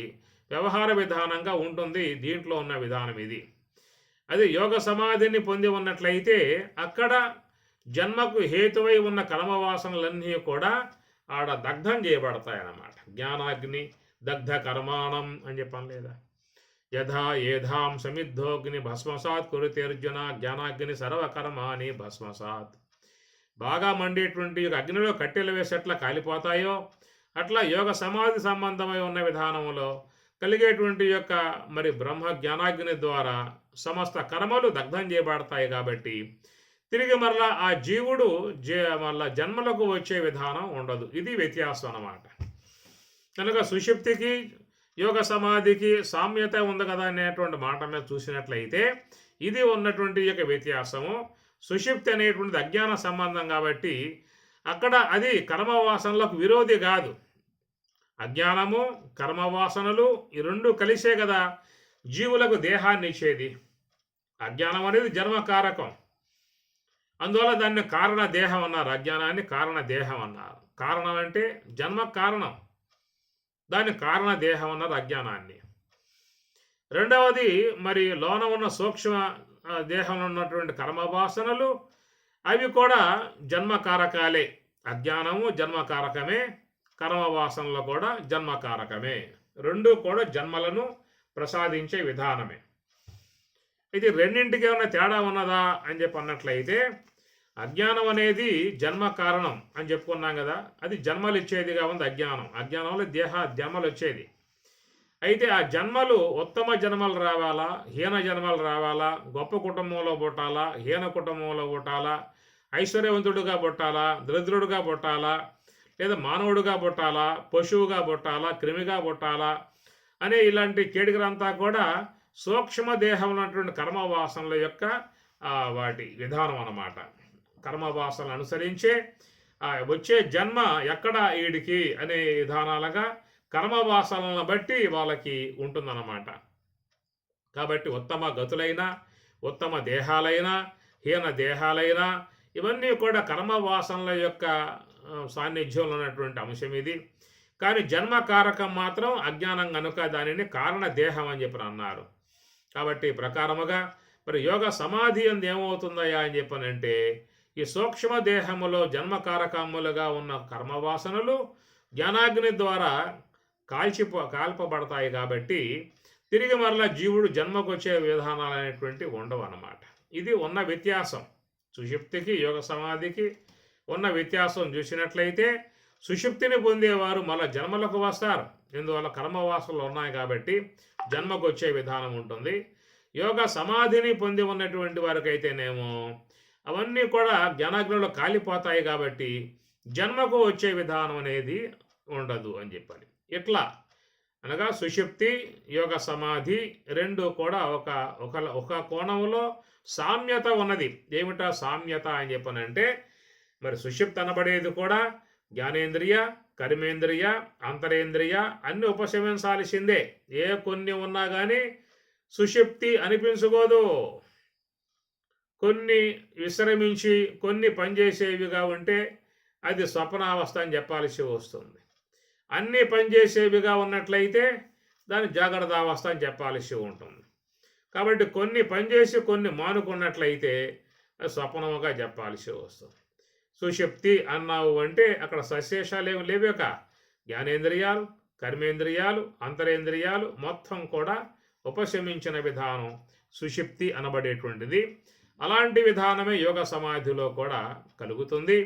వ్యవహార విధానంగా ఉంటుంది. దీంట్లో ఉన్న విధానం ఇది. అది యోగ సమాధిని పొంది ఉన్నట్లయితే అక్కడ జన్మకు హేతువై ఉన్న కర్మవాసనలన్నీ కూడా ఆడ దగ్ధం చేయబడతాయన్నమాట. జ్ఞానాగ్ని దగ్ధ కర్మాణం అని చెప్పాను లేదా. యథా ఏధాం సమిద్ధోగ్ని భస్మసాత్ కురుతేర్జున జ్ఞానాగ్ని సర్వకర్మాని భస్మసాత్. బాగా మండేటువంటి అగ్నిలో కట్టెలు వేసేట్లా కాలిపోతాయో అట్లా యోగ సమాధి సంబంధమై ఉన్న విధానంలో కలిగేటువంటి యొక్క మరి బ్రహ్మ జ్ఞానాగ్ని ద్వారా సమస్త కర్మలు దగ్ధం చేయబడతాయి. కాబట్టి తిరిగి మరలా ఆ జీవుడు మళ్ళా జన్మలకు వచ్చే విధానం ఉండదు. ఇది వ్యత్యాసం అన్నమాట. కనుక సుషుప్తికి యోగ సమాధికి సామ్యత ఉంది కదా అనేటువంటి మాట మీద చూసినట్లయితే ఇది ఉన్నటువంటి యొక్క వ్యత్యాసము. సుషుప్తి అనేటువంటిది అజ్ఞాన సంబంధం కాబట్టి అక్కడ అది కర్మవాసనలకు విరోధి కాదు. అజ్ఞానము కర్మవాసనలు ఈ రెండు కలిసే కదా జీవులకు దేహాన్ని ఇచ్చేది. అజ్ఞానం అనేది జన్మకారకం, అందువల్ల దాన్ని కారణ దేహం అన్నారు. అజ్ఞానాన్ని కారణ దేహం అన్నారు. కారణం అంటే జన్మ కారణం, దాన్ని కారణ దేహం అన్నారు అజ్ఞానాన్ని. రెండవది మరి లోన ఉన్న సూక్ష్మ దేహంలో ఉన్నటువంటి కర్మవాసనలు అవి కూడా జన్మకారకాలే. అజ్ఞానము జన్మకారకమే, కర్మవాసనలు కూడా జన్మకారకమే. రెండు కూడా జన్మలను ప్రసాదించే విధానమే. ఇది రెండింటికి ఏమైనా తేడా ఉన్నదా అని చెప్పి అన్నట్లయితే అజ్ఞానం అనేది జన్మ కారణం అని చెప్పుకున్నాం కదా, అది జన్మలు ఇచ్చేదిగా ఉంది అజ్ఞానం. అజ్ఞానంలో జన్మలు వచ్చేది. అయితే ఆ జన్మలు ఉత్తమ జన్మలు రావాలా, హీన జన్మలు రావాలా, గొప్ప కుటుంబంలో పుట్టాలా, హీన కుటుంబంలో పుట్టాలా, ఐశ్వర్యవంతుడుగా పుట్టాలా, దరిద్రుడుగా పుట్టాలా, లేదా మానవుడుగా పుట్టాలా, పశువుగా పుట్టాలా, క్రిమిగా పుట్టాలా అనే ఇలాంటి కేడికలంతా కూడా సూక్ష్మ దేహం ఉన్నటువంటి కర్మవాసనల యొక్క వాటి విధానం అన్నమాట. కర్మవాసనలు అనుసరించే వచ్చే జన్మ ఎక్కడ వీడికి అనే విధానాలుగా కర్మవాసనలను బట్టి వాళ్ళకి ఉంటుందన్నమాట. కాబట్టి ఉత్తమ గతులైన, ఉత్తమ దేహాలైనా, హీన దేహాలైనా ఇవన్నీ కూడా కర్మవాసనల యొక్క సాన్నిధ్యంలో ఉన్నటువంటి అంశం ఇది. కానీ జన్మకారకం మాత్రం అజ్ఞానం కనుక దానిని కారణ దేహం అని చెప్పి అన్నారు. కాబట్టి ప్రకారముగా మరి యోగ సమాధి అందు ఏమవుతుందయ్యా అని చెప్పనంటే ఈ సూక్ష్మ దేహములో జన్మకారకములుగా ఉన్న కర్మవాసనలు జ్ఞానాగ్ని ద్వారా కాల్పబడతాయి. కాబట్టి తిరిగి మరలా జీవుడు జన్మకు వచ్చే విధానాలు అనేటువంటివి ఉండవు అన్నమాట. ఇది ఉన్న వ్యత్యాసం. సుషుప్తికి యోగ సమాధికి ఉన్న వ్యత్యాసం చూసినట్లయితే సుషుప్తిని పొందేవారు మళ్ళీ జన్మలకు వస్తారు. ఎందువల్ల కర్మవాసనలు ఉన్నాయి కాబట్టి జన్మకు వచ్చే విధానం ఉంటుంది. యోగ సమాధిని పొంది ఉన్నటువంటి వారికైతేనేమో అవన్నీ కూడా జ్ఞానాగ్నిలో కాలిపోతాయి కాబట్టి జన్మకు వచ్చే విధానం అనేది ఉండదు అని చెప్పాలి. ఇట్లా అనగా సుషుప్తి యోగ సమాధి రెండు కూడా ఒక కోణంలో సామ్యత ఉన్నది. ఏమిటా సామ్యత అని చెప్పనంటే మరి సుషుప్తి అనబడేది కూడా జ్ఞానేంద్రియ, కర్మేంద్రియ, అంతరేంద్రియ అన్ని ఉపశమించాల్సిందే. ఏ కొన్ని ఉన్నా కానీ సుషుప్తి అనిపించుకోదు. కొన్ని విశ్రమించి కొన్ని పనిచేసేవిగా ఉంటే అది స్వప్నావస్థ అని చెప్పాల్సి వస్తుంది. అన్నీ పనిచేసేవిగా ఉన్నట్లయితే దాన్ని జాగ్రత్త అవస్థ అని చెప్పాల్సి ఉంటుంది. కాబట్టి కొన్ని పనిచేసి కొన్ని మానుకున్నట్లయితే అది స్వప్నముగా చెప్పాల్సి వస్తుంది. సుషుప్తి అన్నావు అంటే అక్కడ సశేషాలు ఏమి లేవేక జ్ఞానేంద్రియాలు, కర్మేంద్రియాలు, అంతరేంద్రియాలు మొత్తం కూడా ఉపశమించిన విధానం సుషుప్తి అనబడేటువంటిది. అలాంటి విధానమే యోగ సమాధిలో కూడా కలుగుతుంది.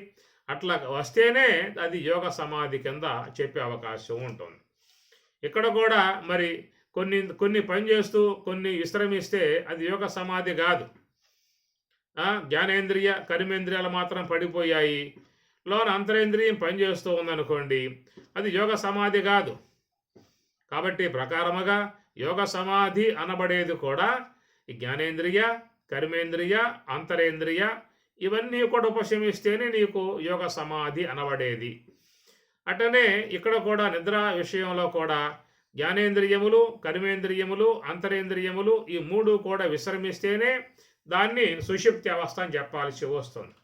అట్లా వస్తేనే అది యోగ సమాధి కింద చెప్పే అవకాశం ఉంటుంది. ఇక్కడ కూడా మరి కొన్ని పని చేస్తూ కొన్ని విశ్రమిస్తే అది యోగ సమాధి కాదు. జ్ఞానేంద్రియ, కర్మేంద్రియాలు మాత్రం పడిపోయాయి, లోన అంతరేంద్రియం పనిచేస్తూ ఉందనుకోండి, అది యోగ సమాధి కాదు. కాబట్టి ప్రకారముగా యోగ సమాధి అనబడేది కూడా ఈ జ్ఞానేంద్రియ, కర్మేంద్రియ, అంతరేంద్రియ ఇవన్నీ కూడా ఉపశమిస్తేనే నీకు యోగ సమాధి అనబడేది. అటనే ఇక్కడ కూడా నిద్ర విషయంలో కూడా జ్ఞానేంద్రియములు, కర్మేంద్రియములు, అంతరేంద్రియములు ఈ మూడు కూడా విశ్రమిస్తేనే దాన్ని సుషుప్తి అవస్థ అని చెప్పాల్సి వస్తుంది.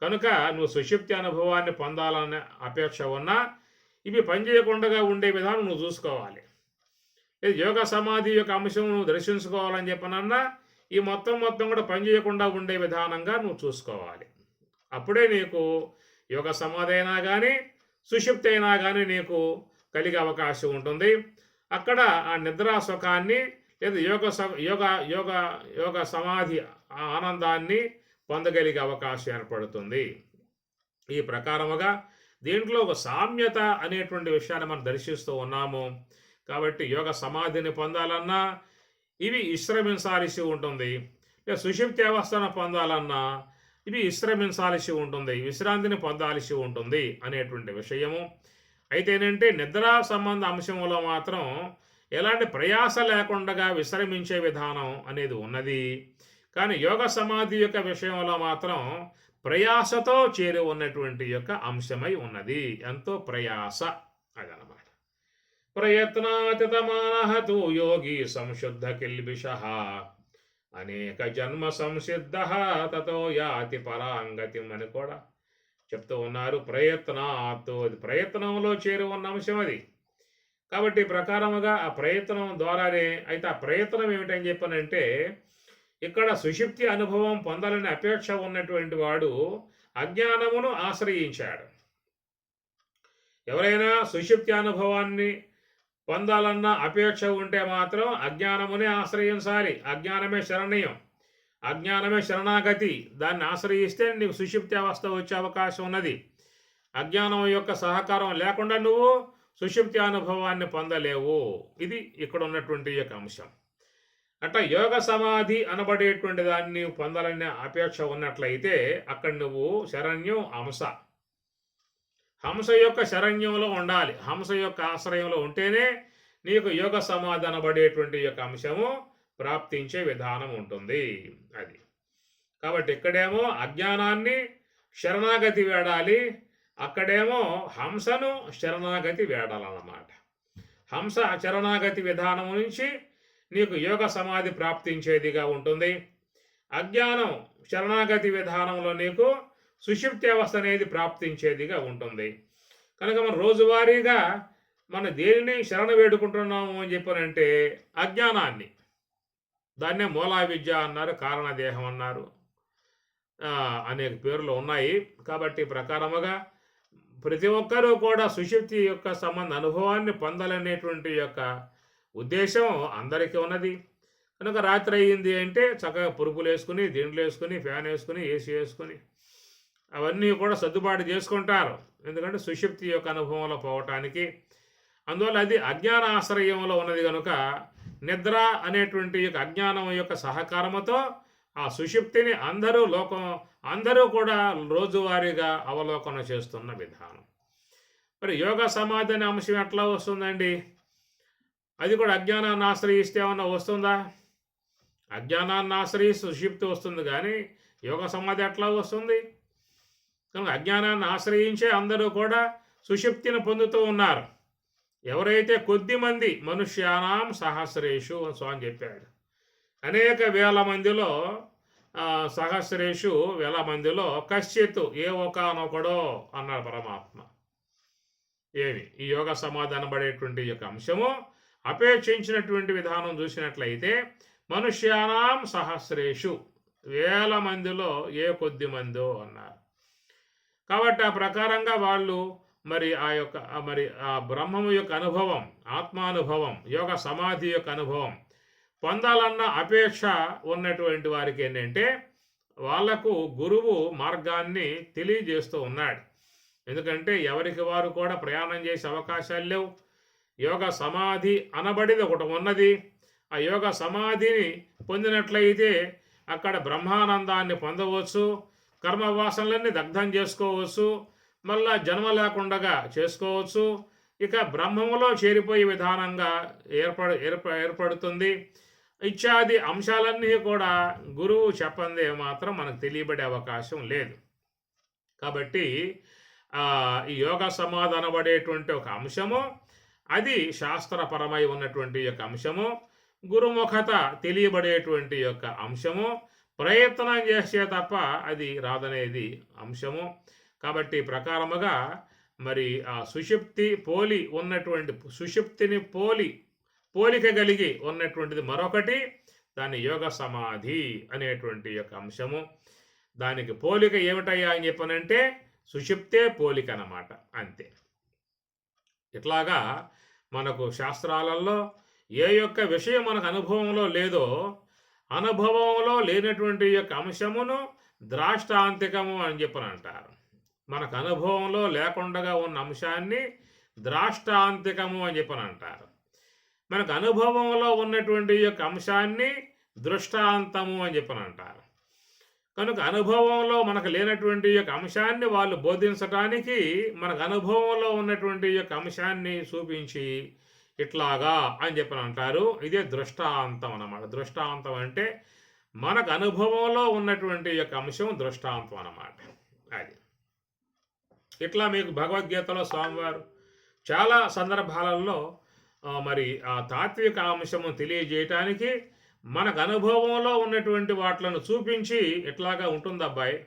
కనుక నువ్వు సుషుప్తి అనుభవాన్ని పొందాలనే అపేక్ష ఉన్నా ఇవి పనిచేయకుండా ఉండే విధానం నువ్వు చూసుకోవాలి. యోగ సమాధి యొక్క అంశం నువ్వు దర్శించుకోవాలని చెప్పనన్నా ఈ మొత్తం కూడా పనిచేయకుండా ఉండే విధానంగా నువ్వు చూసుకోవాలి. అప్పుడే నీకు యోగ సమాధి అయినా కానీ సుషుప్తి అయినా కానీ నీకు కలిగే అవకాశం ఉంటుంది. అక్కడ ఆ నిద్రా సుఖాన్ని లేదా యోగ యోగ యోగ సమాధి ఆనందాన్ని పొందగలిగే అవకాశం ఏర్పడుతుంది. ఈ ప్రకారముగా దీంట్లో ఒక సామ్యత అనేటువంటి విషయాన్ని మనం దర్శిస్తూ ఉన్నాము. కాబట్టి యోగ సమాధిని పొందాలన్నా ఇవి విశ్రమించాల్సి ఉంటుంది. లేదా సుషుప్తి అవస్థను పొందాలన్నా ఇవి విశ్రమించాల్సి ఉంటుంది, విశ్రాంతిని పొందాల్సి ఉంటుంది అనేటువంటి విషయము. అయితే ఏంటంటే నిద్రా సంబంధ అంశంలో మాత్రం ఎలాంటి ప్రయాస లేకుండా విశ్రమించే విధానం అనేది ఉన్నది. కానీ యోగ సమాధి యొక్క విషయంలో మాత్రం ప్రయాసతో చేరి ఉన్నటువంటి యొక్క అంశమై ఉన్నది. ఎంతో ప్రయాస అదనమాట. ప్రయత్నాతితమానః తు యోగి సంశుద్ధ కిల్బిషః అనేక జన్మ సంసిద్ధః తతో యాతి పరాంగతిం అని కూడా చెప్తూ ఉన్నారు. ప్రయత్నంలో చేరి ఉన్న అంశం అది. కాబట్టి ప్రకారముగా ఆ ప్రయత్నం ద్వారానే, అయితే ఆ ప్రయత్నం ఏమిటని చెప్పనంటే ఇక్కడ సుషుప్తి అనుభవం పొందాలని అపేక్ష ఉన్నటువంటి వాడు అజ్ఞానమును ఆశ్రయించాడు. ఎవరైనా సుషుప్తి అనుభవాన్ని పొందాలన్న అపేక్ష ఉంటే మాత్రం అజ్ఞానమునే ఆశ్రయించాలి. అజ్ఞానమే శరణ్యం, అజ్ఞానమే శరణాగతి. దాన్ని ఆశ్రయిస్తే నీకు సుషుప్తి అవస్థ వచ్చే అవకాశం ఉన్నది. అజ్ఞానం యొక్క సహకారం లేకుండా నువ్వు సుషుప్తి అనుభవాన్ని పొందలేవు. ఇది ఇక్కడ ఉన్నటువంటి యొక్క అంశం. అట్లా యోగ సమాధి అనబడేటువంటి దాన్ని పొందాలనే అపేక్ష ఉన్నట్లయితే అక్కడ నువ్వు శరణ్యం హంస యొక్క శరణ్యంలో ఉండాలి. హంస యొక్క ఆశ్రయంలో ఉంటేనే నీకు యోగ సమాధి అనబడేటువంటి యొక్క అంశము ప్రాప్తించే విధానం ఉంటుంది. అది కాబట్టి ఇక్కడేమో అజ్ఞానాన్ని శరణాగతి వేడాలి, అక్కడేమో హంసను శరణాగతి వేడాలన్నమాట. హంస శరణాగతి విధానం నుంచి నీకు యోగ సమాధి ప్రాప్తించేదిగా ఉంటుంది. అజ్ఞానం శరణాగతి విధానంలో నీకు సుషుప్తి అవస్థ అనేది ప్రాప్తించేదిగా ఉంటుంది. కనుక మనం రోజువారీగా మన దేనిని శరణ వేడుకుంటున్నాము అని చెప్పనంటే అజ్ఞానాన్ని. దాన్నే మూలా విద్య అన్నారు, కారణదేహం అన్నారు, అనేక పేర్లు ఉన్నాయి. కాబట్టి ప్రకారముగా ప్రతి ఒక్కరూ కూడా సుషుప్తి యొక్క సంబంధ అనుభవాన్ని పొందాలనేటువంటి యొక్క ఉద్దేశం అందరికీ ఉన్నది. కనుక రాత్రి అయ్యింది అంటే చక్కగా పురుపులు వేసుకుని, దిండ్లు వేసుకుని, ఫ్యాన్ వేసుకుని, ఏసీ వేసుకుని అవన్నీ కూడా సర్దుబాటు చేసుకుంటారు. ఎందుకంటే సుషుప్తి యొక్క అనుభవంలో పోవటానికి. అందువల్ల అది అజ్ఞాన ఆశ్రయంలో ఉన్నది కనుక నిద్ర అనేటువంటి యొక్క అజ్ఞానం యొక్క సహకారముతో ఆ సుషుప్తిని అందరూ కూడా రోజువారీగా అవలోకన చేస్తున్న విధానం. మరి యోగ సమాధి అనే అంశం ఎట్లా వస్తుందండి? అది కూడా అజ్ఞానాన్ని ఆశ్రయిస్తే ఏమన్నా వస్తుందా? అజ్ఞానాన్ని ఆశ్రయిస్తే సుషుప్తి వస్తుంది, కానీ యోగ సమాధి ఎట్లా వస్తుంది? కనుక అజ్ఞానాన్ని ఆశ్రయించే అందరూ కూడా సుషుప్తిని పొందుతూ ఉన్నారు. ఎవరైతే కొద్దిమంది మనుష్యానాం సహస్రేషు అని స్వామి చెప్పాడు. అనేక వేల మందిలో సహస్రేషు వేల మందిలో కశ్చిత్ ఏ ఒకానొకడో అన్నారు పరమాత్మ. ఏమి ఈ యోగ సమాధి అనబడేటువంటి యొక్క అంశము అపేక్షించినటువంటి విధానం చూసినట్లయితే మనుష్యానాం సహస్రేషు వేల మందిలో ఏ కొద్ది మందో అన్నారు. కాబట్టి ఆ ప్రకారంగా వాళ్ళు మరి ఆ బ్రహ్మము యొక్క అనుభవం, ఆత్మానుభవం, యోగ సమాధి యొక్క అనుభవం పొందాలన్న అపేక్ష ఉన్నటువంటి వారికి ఏంటంటే వాళ్లకు గురువు మార్గాన్ని తెలియజేస్తూ ఉన్నాడు. ఎందుకంటే ఎవరికి వారు కూడా ప్రయాణం చేసే అవకాశాలు లేవు. యోగ సమాధి అనబడిది ఒకటి ఉన్నది. ఆ యోగ సమాధిని పొందినట్లయితే అక్కడ బ్రహ్మానందాన్ని పొందవచ్చు, కర్మవాసనలన్నీ దగ్ధం చేసుకోవచ్చు, మళ్ళా జన్మ లేకుండా చేసుకోవచ్చు. ఇక బ్రహ్మములో చేరిపోయే విధానంగా ఏర్పడుతుంది. ఇత్యాది అంశాలన్నీ కూడా గురువు చెప్పందే మాత్రం మనకు తెలియబడే అవకాశం లేదు. కాబట్టి ఈ యోగ సమాధి అనబడేటువంటి ఒక అంశము అది శాస్త్రపరమై ఉన్నటువంటి యొక్క అంశము, గురుముఖత తెలియబడేటువంటి యొక్క అంశము, ప్రయత్నం చేస్తే తప్ప అది రాదనేది అంశము. కాబట్టి ప్రకారముగా మరి ఆ సుషుప్తి పోలి ఉన్నటువంటి సుషుప్తిని పోలిక కలిగి ఉన్నటువంటిది మరొకటి, దాన్ని యోగ సమాధి అనేటువంటి యొక్క అంశము. దానికి పోలిక ఏమిటయ్యా అని చెప్పనంటే సుషుప్తే పోలిక అన్నమాట, అంతే. ఇట్లాగా మనకు శాస్త్రాలలో ఏ యొక్క విషయం మనకు అనుభవంలో లేదో, అనుభవంలో లేనటువంటి యొక్క అంశమును ద్రాష్టాంతికము అని చెప్పని అంటారు. మనకు అనుభవంలో లేకుండా ఉన్న అంశాన్ని ద్రాష్టాంతికము అని చెప్పని అంటారు. మనకు అనుభవంలో ఉన్నటువంటి యొక్క అంశాన్ని దృష్టాంతము అని చెప్పని అంటారు. కనుక అనుభవంలో మనకు లేనటువంటి యొక్క అంశాన్ని వాళ్ళు బోధించటానికి మనకు అనుభవంలో ఉన్నటువంటి యొక్క అంశాన్ని చూపించి ఇట్లాగా అని చెప్పని అంటారు. ఇదే దృష్టాంతం అన్నమాట. దృష్టాంతం అంటే మనకు అనుభవంలో ఉన్నటువంటి యొక్క అంశం దృష్టాంతం అన్నమాట. అది ఇట్లా మీకు భగవద్గీతలో స్వామివారు చాలా సందర్భాలలో మరి ఆ తాత్విక అంశము తెలియజేయటానికి మనకు అనుభవంలో ఉన్నటువంటి వాటిలను చూపించి ఇట్లాగా ఉంటుంది అబ్బాయి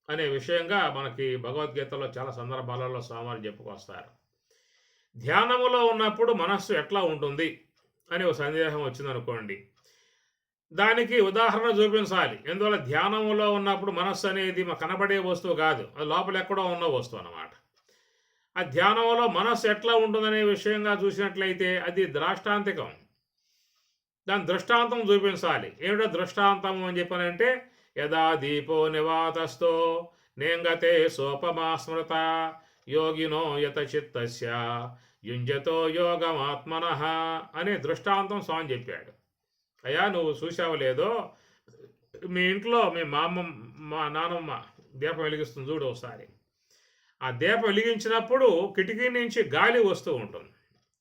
అనే విషయంగా మనకి భగవద్గీతలో చాలా సందర్భాలలో స్వామివారు చెప్పుకొస్తారు. ధ్యానములో ఉన్నప్పుడు మనస్సు ఎట్లా ఉంటుంది అని ఒక సందేహం వచ్చిందనుకోండి, దానికి ఉదాహరణ చూపించాలి. ఎందువల్ల ధ్యానములో ఉన్నప్పుడు మనస్సు అనేది కనబడే వస్తువు కాదు, అది లోపల ఎక్కడో ఉన్న వస్తువు అన్నమాట. ఆ ధ్యానంలో మనస్సు ఎట్లా ఉంటుందనే విషయంగా చూసినట్లయితే అది ద్రాష్టాంతికం. దాని దృష్టాంతం చూపించాలి. ఏమిటో దృష్టాంతం అని చెప్పనంటే, యదా దీపో నివాతస్థో నేంగతే సోపమా స్మృత యోగినో యత చిత్తస్య యుంజతో యోగమాత్మనః అనే దృష్టాంతం స్వామి చెప్పాడు. అయ్యా నువ్వు చూసావు లేదో, మీ ఇంట్లో మీ మా నాన్నమ్మ దీపం వెలిగిస్తుంది చూడు ఒకసారి. ఆ దీపం వెలిగించినప్పుడు కిటికీ నుంచి గాలి వస్తూ ఉంటుంది.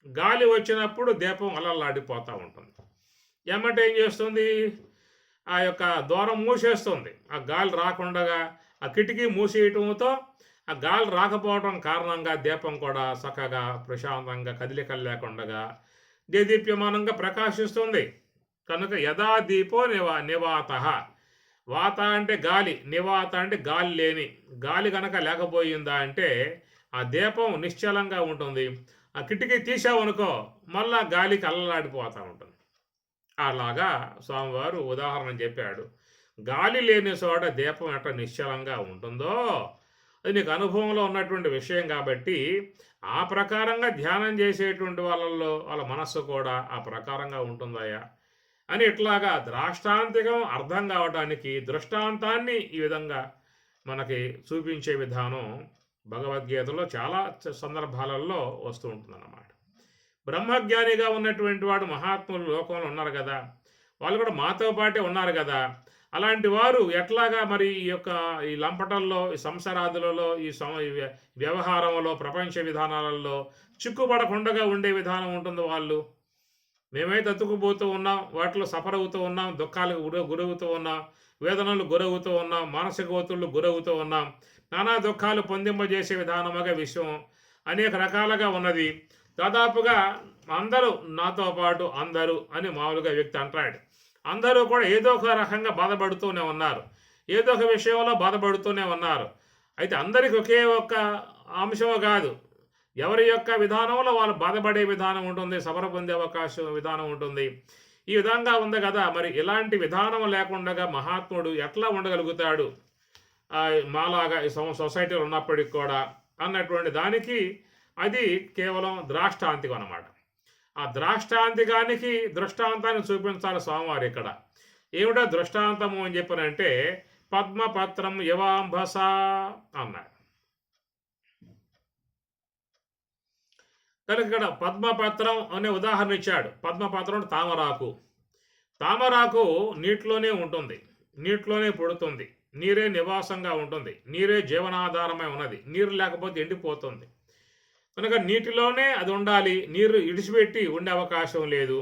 గాలి వచ్చినప్పుడు దీపం అలలాడిపోతూ ఉంటుంది. ఏమంటే ఏం చేస్తుంది, ఆ యొక్క ద్వారం మూసేస్తుంది. ఆ గాలి రాకుండా ఆ కిటికీ మూసేయటంతో ఆ గాలి రాకపోవడం కారణంగా దీపం కూడా చక్కగా ప్రశాంతంగా కదిలికలు లేకుండా దేదీప్యమానంగా ప్రకాశిస్తుంది. కనుక యథా దీపో నివాత, వాత అంటే గాలి, నివాత అంటే గాలి లేని. గాలి కనుక లేకపోయిందా అంటే ఆ దీపం నిశ్చలంగా ఉంటుంది. ఆ కిటికీ తీసావనుకో మళ్ళా గాలికి అల్లలాడిపోతూ ఉంటుంది. అలాగా స్వామివారు ఉదాహరణ చెప్పాడు. గాలి లేని చోట దీపం ఎట్లా నిశ్చలంగా ఉంటుందో అది నీకు అనుభవంలో ఉన్నటువంటి విషయం కాబట్టి ఆ ప్రకారంగా ధ్యానం చేసేటువంటి వాళ్ళ మనస్సు కూడా ఆ ప్రకారంగా ఉంటుందయ్యా అని ఇట్లాగా ద్రాష్టాంతికం అర్థం కావడానికి దృష్టాంతాన్ని ఈ విధంగా మనకి చూపించే విధానం భగవద్గీతలో చాలా సందర్భాలలో వస్తూ ఉంటుందన్నమాట. బ్రహ్మజ్ఞానిగా ఉన్నటువంటి వాడు మహాత్ములు లోకంలో ఉన్నారు కదా, వాళ్ళు కూడా మాతో పాటే ఉన్నారు కదా. అలాంటి వారు ఎట్లాగా మరి ఈ లంపటల్లో, ఈ సంసారాదులలో, ఈ వ్యవహారంలో, ప్రపంచ విధానాలలో చిక్కుపడకుండా ఉండే విధానం ఉంటుంది. వాళ్ళు మేమైతే అతుకుపోతూ ఉన్నాం, వాటిలో సఫర్ అవుతూ ఉన్నాం, దుఃఖాలకు గురవుతూ ఉన్నాం, వేదనలు గురవుతూ ఉన్నాం, మానసిక ఒత్తిళ్లు గురవుతూ ఉన్నాం. నానా దుఃఖాలు పొందింపజేసే విధానముగా విశ్వం అనేక రకాలుగా ఉన్నది. దాదాపుగా అందరూ నాతో పాటు అందరూ అని మామూలుగా వ్యక్తి అంటాడు. అందరూ కూడా ఏదో ఒక రకంగా బాధపడుతూనే ఉన్నారు, ఏదో ఒక విషయంలో బాధపడుతూనే ఉన్నారు. అయితే అందరికి ఒకే ఒక్క అంశం కాదు, ఎవరి యొక్క విధానంలో వాళ్ళు బాధపడే విధానం ఉంటుంది, సఫర పొందే అవకాశం విధానం ఉంటుంది. ఈ విధంగా ఉంది కదా. మరి ఇలాంటి విధానం లేకుండా మహాత్ముడు ఎట్లా ఉండగలుగుతాడు మాలాగా ఈ సొసైటీలో ఉన్నప్పటికి కూడా అన్నటువంటి దానికి అది కేవలం ద్రాష్టాంతికం అన్నమాట. ఆ ద్రాష్టాంతికానికి దృష్టాంతాన్ని చూపించాలి స్వామివారు ఇక్కడ. ఏమిటో దృష్టాంతము అని చెప్పనంటే పద్మపత్రం యవాంభస అన్నాడు. కనుక ఇక్కడ పద్మపత్రం అనే ఉదాహరణ ఇచ్చాడు. పద్మపత్రం తామరాకు. తామరాకు నీటిలోనే ఉంటుంది, నీటిలోనే పుడుతుంది, నీరే నివాసంగా ఉంటుంది, నీరే జీవనాధారమై ఉన్నది. నీరు లేకపోతే ఎండిపోతుంది. కనుక నీటిలోనే అది ఉండాలి, నీరు ఇడిచిపెట్టి ఉండే అవకాశం లేదు.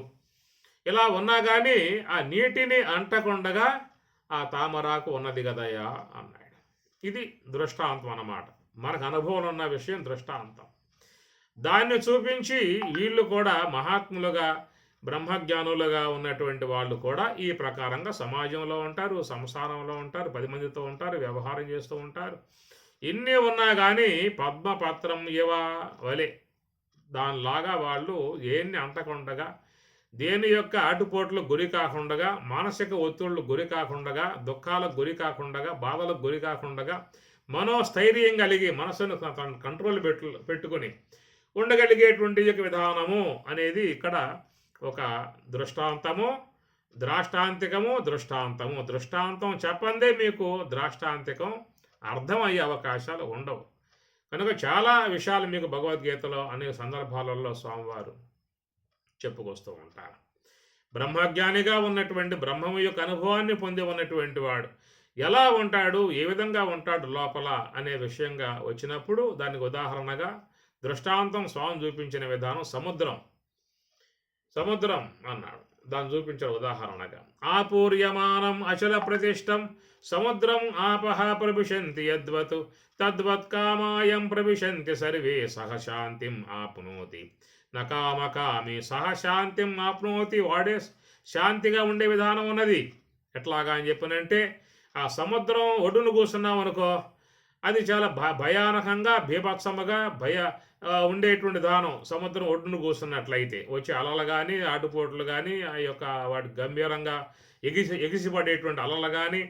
ఇలా ఉన్నా కానీ ఆ నీటిని అంటకుండగా ఆ తామరాకు ఉన్నది కదయ్యా అన్నాడు. ఇది దృష్టాంతం అన్నమాట. మనకు అనుభవం ఉన్న విషయం దృష్టాంతం. దాన్ని చూపించి వీళ్ళు కూడా మహాత్ములుగా బ్రహ్మజ్ఞానులుగా ఉన్నటువంటి వాళ్ళు కూడా ఈ ప్రకారంగా సమాజంలో ఉంటారు, సంసారంలో ఉంటారు, 10 మందితో ఉంటారు, వ్యవహారం చేస్తూ ఉంటారు. ఇన్ని ఉన్నా కానీ పద్మపత్రం ఇవా వలె దానిలాగా వాళ్ళు ఏన్ని అంటకుండగా, దేని యొక్క ఆటుపోట్లు గురి కాకుండా, మానసిక ఒత్తిళ్లు గురి కాకుండా, దుఃఖాలకు గురి కాకుండా, బాధలకు గురి కాకుండా మనోస్థైర్యం కలిగి మనసును కంట్రోల్ పెట్టుకుని ఉండగలిగేటువంటి విధానము అనేది ఇక్కడ ఒక దృష్టాంతము, ద్రాష్టాంతికము, దృష్టాంతము. దృష్టాంతం చెప్పందే మీకు ద్రాష్టాంతికం అర్థమయ్యే అవకాశాలు ఉండవు. కనుక చాలా విషయాలు మీకు భగవద్గీతలో అనేక సందర్భాలలో స్వామివారు చెప్పుకొస్తూ ఉంటారు. బ్రహ్మజ్ఞానిగా ఉన్నటువంటి బ్రహ్మము యొక్క అనుభవాన్ని పొంది ఉన్నటువంటి వాడు ఎలా ఉంటాడు, ఏ విధంగా ఉంటాడు లోపల అనే విషయంగా వచ్చినప్పుడు దానికి ఉదాహరణగా దృష్టాంతం స్వామి చూపించిన విధానం సముద్రం అన్నాడు. దాన్ని చూపించిన ఉదాహరణగా ఆపూర్యమానం అచల ప్రతిష్టం సముద్రం ఆపహ ప్రవిశంతి యద్వత్ తద్వత్ కామాయం ప్రవిశంతి సర్వే సహశాంతిం ఆప్నోతి నకామకామి సహశాంతిం ఆప్నోతి. వాడే శాంతిగా ఉండే విధానం ఉన్నది. ఎట్లాగా అని చెప్పనంటే ఆ సముద్రం ఒడ్డును కూర్చున్నాం అనుకో, అది చాలా భయానకంగా బీభత్సముగా ఉండేటువంటి దానం. సముద్రం ఒడ్డును కూర్చున్నట్లయితే వచ్చే అలలు కానీ ఆటుపోట్లు కానీ ఆ యొక్క వాటి గంభీరంగా ఎగిసిపడేటువంటి అలలు కానీ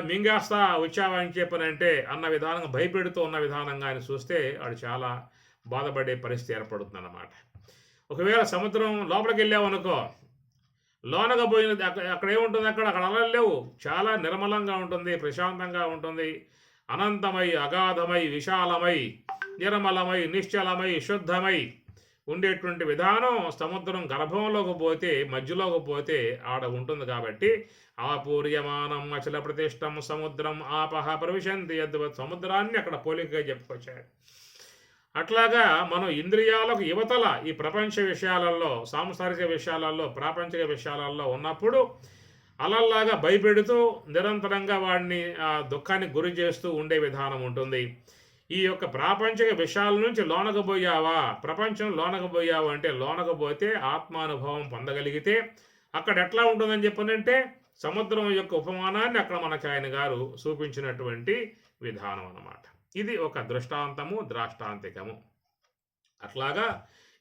మింగేస్తా వచ్చావని చెప్పనంటే అన్న విధానంగా భయపెడుతూ ఉన్న విధానంగా ఆయన చూస్తే వాడు చాలా బాధపడే పరిస్థితి ఏర్పడుతుంది అన్నమాట. ఒకవేళ సముద్రం లోపలికి వెళ్ళామనుకో, లోనగా పోయినది అక్కడ ఏముంటుంది, అక్కడ అలలు లేవు, చాలా నిర్మలంగా ఉంటుంది, ప్రశాంతంగా ఉంటుంది, అనంతమై అగాధమై విశాలమై నిర్మలమై నిశ్చలమై శుద్ధమై ఉండేటువంటి విధానం సముద్రం గర్భంలోకి పోతే మధ్యలోకి పోతే ఆడ ఉంటుంది. కాబట్టి ఆపూర్యమానం అచల ప్రతిష్టం సముద్రం ఆపహ ప్రవిశంతి యద్వత్. సముద్రాన్ని అక్కడ పోలికగా చెప్పుకొచ్చాడు. అట్లాగా మనం ఇంద్రియాలకు యువతల ఈ ప్రపంచ విషయాలలో, సాంసారిక విషయాలలో, ప్రాపంచిక విషయాలలో ఉన్నప్పుడు అలల్లాగా భయపెడుతూ నిరంతరంగా వాడిని దుఃఖానికి గురి చేస్తూ ఉండే విధానం ఉంటుంది. ఈ యొక్క ప్రాపంచిక విషయాల నుంచి లోనకపోయావా, ప్రపంచం లోనకపోయావా అంటే లోనకపోతే ఆత్మానుభవం పొందగలిగితే అక్కడ ఎట్లా ఉంటుందని చెప్పనంటే సముద్రం యొక్క ఉపమానాన్ని అక్కడ మనకు ఆయన గారు చూపించినటువంటి విధానం అన్నమాట. ఇది ఒక దృష్టాంతము, ద్రాష్టాంతికము. అట్లాగా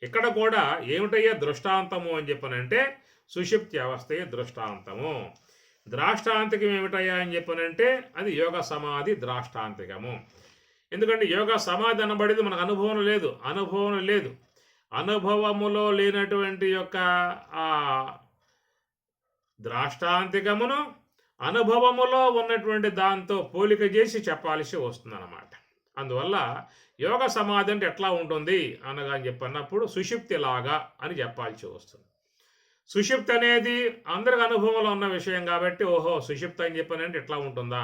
ఇక్కడ కూడా ఏమిటయ్యే దృష్టాంతము అని చెప్పనంటే సుషుప్తి అవస్థయే దృష్టాంతము. ద్రాష్టాంతికం ఏమిటయ్యా అని చెప్పనంటే అది యోగ సమాధి ద్రాష్టాంతికము. ఎందుకంటే యోగ సమాధి అనబడేది మనకు అనుభవం లేదు. అనుభవములో లేనటువంటి యొక్క ఆ ద్రాష్టాంతికమును అనుభవములో ఉన్నటువంటి దాంతో పోలిక చేసి చెప్పాల్సి వస్తుందన్నమాట. అందువల్ల యోగ సమాధి అంటే ఎట్లా ఉంటుంది అనగా అని చెప్పన్నప్పుడు సుషుప్తిలాగా అని చెప్పాల్సి వస్తుంది. సుషుప్తి అనేది అందరికి అనుభవంలో ఉన్న విషయం కాబట్టి ఓహో సుషుప్తి అని చెప్పనంటే ఎట్లా ఉంటుందా,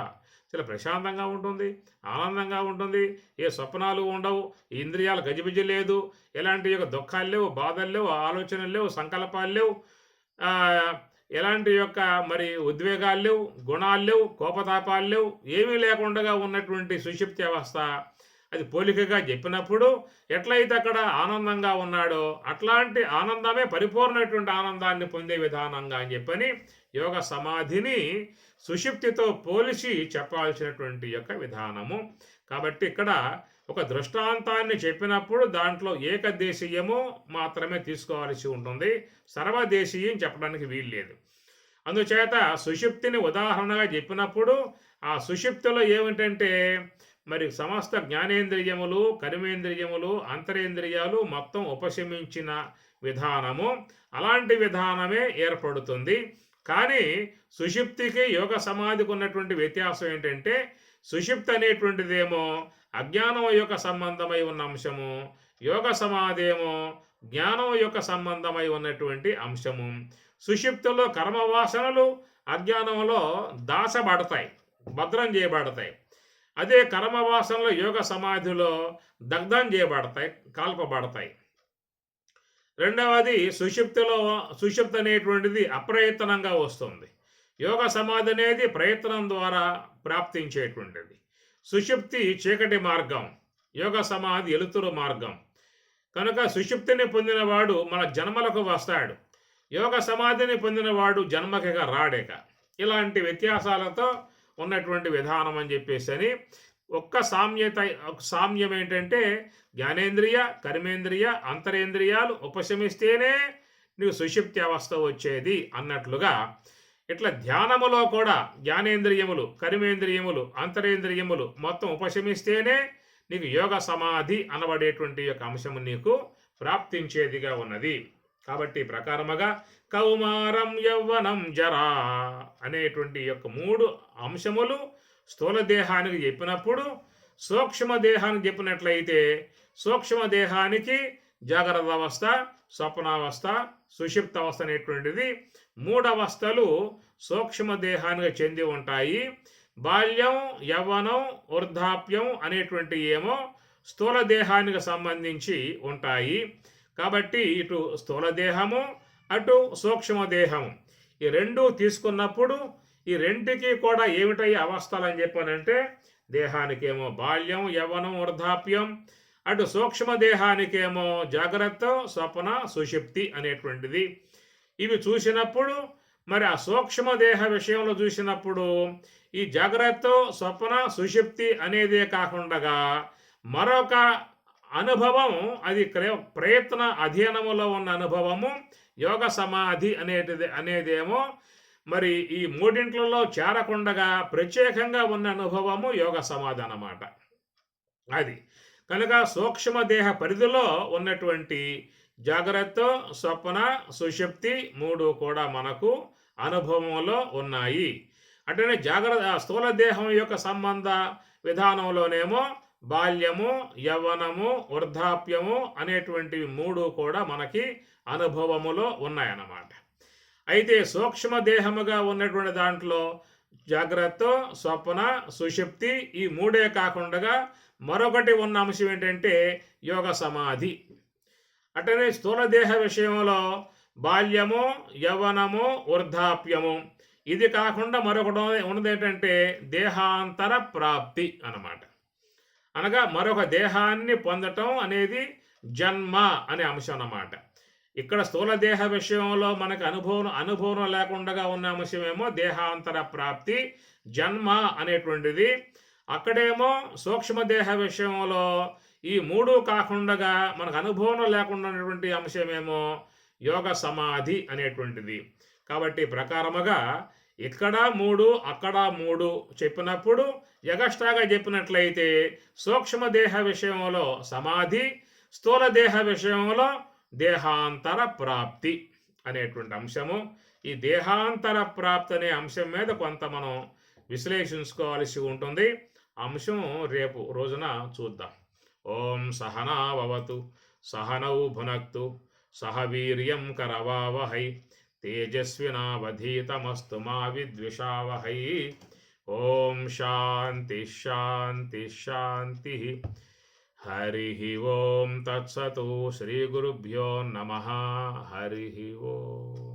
చాలా ప్రశాంతంగా ఉంటుంది, ఆనందంగా ఉంటుంది, ఏ స్వప్నాలు ఉండవు, ఇంద్రియాలు గజిబిజి లేదు, ఎలాంటి యొక్క దుఃఖాలు లేవు, బాధలు లేవు, ఆలోచనలు లేవు, సంకల్పాలు లేవు, ఎలాంటి యొక్క మరి ఉద్వేగాలు లేవు, గుణాలు లేవు, కోపతాపాలు లేవు, ఏమీ లేకుండా ఉన్నటువంటి సుషుప్తి అవస్థ అది పోలికగా చెప్పినప్పుడు ఎట్లయితే అక్కడ ఆనందంగా ఉన్నాడో అట్లాంటి ఆనందమే పరిపూర్ణమైనటువంటి ఆనందాన్ని పొందే విధానంగా అని చెప్పని యోగ సమాధిని సుషుప్తితో పోలిసి చెప్పాల్సినటువంటి యొక్క విధానము. కాబట్టి ఇక్కడ ఒక దృష్టాంతాన్ని చెప్పినప్పుడు దాంట్లో ఏకదేశీయము మాత్రమే తీసుకోవాల్సి ఉంటుంది, సర్వదేశీయం చెప్పడానికి వీల్లేదు. అందుచేత సుషుప్తిని ఉదాహరణగా చెప్పినప్పుడు ఆ సుషుప్తిలో ఏమిటంటే మరి సమస్త జ్ఞానేంద్రియములు, కర్మేంద్రియములు, అంతరేంద్రియాలు మొత్తం ఉపశమించిన విధానము, అలాంటి విధానమే ఏర్పడుతుంది. కానీ సుషుప్తికి యోగ సమాధికి ఉన్నటువంటి వ్యత్యాసం ఏంటంటే సుషుప్తి అనేటువంటిదేమో అజ్ఞానం యొక్క సంబంధమై ఉన్న అంశము, యోగ సమాధేమో జ్ఞానం యొక్క సంబంధమై ఉన్నటువంటి అంశము. సుషుప్తిలో కర్మవాసనలు అజ్ఞానంలో దాచబడతాయి, భద్రం చేయబడతాయి. అదే కర్మవాసనలు యోగ సమాధిలో దగ్ధం చేయబడతాయి, కాల్పబడతాయి. రెండవది సుషుప్తి అనేటువంటిది అప్రయత్నంగా వస్తుంది. యోగ సమాధి అనేది ప్రయత్నం ద్వారా ప్రాప్తించేటువంటిది. సుషుప్తి చీకటి మార్గం, యోగ సమాధి ఎలుతురు మార్గం. కనుక సుషుప్తిని పొందినవాడు మన జన్మలకు వస్తాడు, యోగ సమాధిని పొందినవాడు జన్మకిగా రాడేక. ఇలాంటి వ్యత్యాసాలతో ఉన్నటువంటి విధానం అని చెప్పేసి అని ఒక్క సామ్యం ఏంటంటే జ్ఞానేంద్రియ, కర్మేంద్రియ, అంతరేంద్రియాలు ఉపశమిస్తేనే నీకు సుషుప్తి అవస్థ వచ్చేది అన్నట్లుగా ఇట్లా ధ్యానములో కూడా జ్ఞానేంద్రియములు, కర్మేంద్రియములు, అంతరేంద్రియములు మొత్తం ఉపశమిస్తేనే నీకు యోగ సమాధి అనబడేటువంటి యొక్క అంశము నీకు ప్రాప్తించేదిగా ఉన్నది. కాబట్టి ప్రకారముగా కౌమారం యవ్వనం జరా అనేటువంటి యొక్క 3 అంశములు స్థూల దేహానికి చెప్పినప్పుడు సూక్ష్మ దేహానికి చెప్పినట్లయితే సూక్ష్మ దేహానికి జాగ్రత్త అవస్థ, స్వప్నావస్థ, సుషిప్త అవస్థ అనేటువంటిది 3 అవస్థలు సూక్ష్మ దేహానికి చెంది ఉంటాయి. బాల్యం, యవ్వనం, వృద్ధాప్యం అనేటువంటి ఏమో స్థూల దేహానికి సంబంధించి ఉంటాయి. కాబట్టి ఇటు స్థూల దేహము, అటు సూక్ష్మ దేహము ఈ రెండు తీసుకున్నప్పుడు ఈ రెంటికి కూడా ఏమిటయ్యే అవస్థలు అని చెప్పానంటే దేహానికేమో బాల్యం, యవ్వనం, వృద్ధాప్యం, అటు సూక్ష్మ దేహానికేమో జాగ్రత్త, స్వప్న, సుషుప్తి అనేటువంటిది. ఇవి చూసినప్పుడు మరి ఆ సూక్ష్మ దేహ విషయంలో చూసినప్పుడు ఈ జాగ్రత్త, స్వప్న, సుషుప్తి అనేదే కాకుండా మరొక అనుభవం, అది ప్రయత్న అధీనములో ఉన్న అనుభవము యోగ సమాధి అనేదేమో మరి ఈ మూడింట్లలో చేరకుండగా ప్రత్యేకంగా ఉన్న అనుభవము యోగ సమాధి అన్నమాట. అది కనుక సూక్ష్మ దేహ పరిధిలో ఉన్నటువంటి జాగ్రత్త, స్వప్న, సుషుప్తి 3 కూడా మనకు అనుభవంలో ఉన్నాయి. అట్లనే స్థూల దేహం యొక్క సంబంధ విధానంలోనేమో బాల్యము, యవ్వనము, వృద్ధాప్యము అనేటువంటివి 3 కూడా మనకి అనుభవములో ఉన్నాయన్నమాట. అయితే సూక్ష్మ దేహముగా ఉన్నటువంటి దాంట్లో జాగ్రత్త, స్వప్న, సుషుప్తి ఈ 3 కాకుండా మరొకటి ఉన్న అంశం ఏంటంటే యోగ సమాధి. అట్లనే స్థూల దేహ విషయంలో బాల్యము, యవ్వనము, వృద్ధాప్యము ఇది కాకుండా మరొకటి ఉన్నది ఏంటంటే దేహాంతర ప్రాప్తి అన్నమాట. అనగా మరొక దేహాన్ని పొందటం అనేది జన్మ అనే అంశం అన్నమాట. ఇక్కడ స్థూల దేహ విషయంలో మనకు అనుభవం లేకుండా ఉన్న అంశమేమో దేహాంతర ప్రాప్తి, జన్మ అనేటువంటిది. అక్కడేమో సూక్ష్మదేహ విషయంలో ఈ 3 కాకుండా మనకు అనుభవం లేకుండా ఉన్నటువంటి అంశమేమో యోగ సమాధి అనేటువంటిది. కాబట్టి ప్రకారముగా ఇక్కడ 3 అక్కడ 3 చెప్పినప్పుడు ఎగస్ట్రాగా చెప్పినట్లయితే సూక్ష్మదేహ విషయంలో సమాధి, స్థూల దేహ విషయంలో దేహాంతర ప్రాప్తి అనేటువంటి అంశము. ఈ దేహాంతర ప్రాప్తి అనే అంశం మీద కొంత మనం విశ్లేషించుకోవాల్సి ఉంటుంది. అంశం రేపు రోజున చూద్దాం. ఓం సహనావతు సహనౌ భునక్తు సహ వీర్యం కరవావహై తేజస్వినావధీతమస్తు మా విద్విషావహై. ఓం శాంతి శాంతి శాంతి. హరి ఓం తత్సతు. శ్రీ గురుభ్యో నమః. హరి ఓం.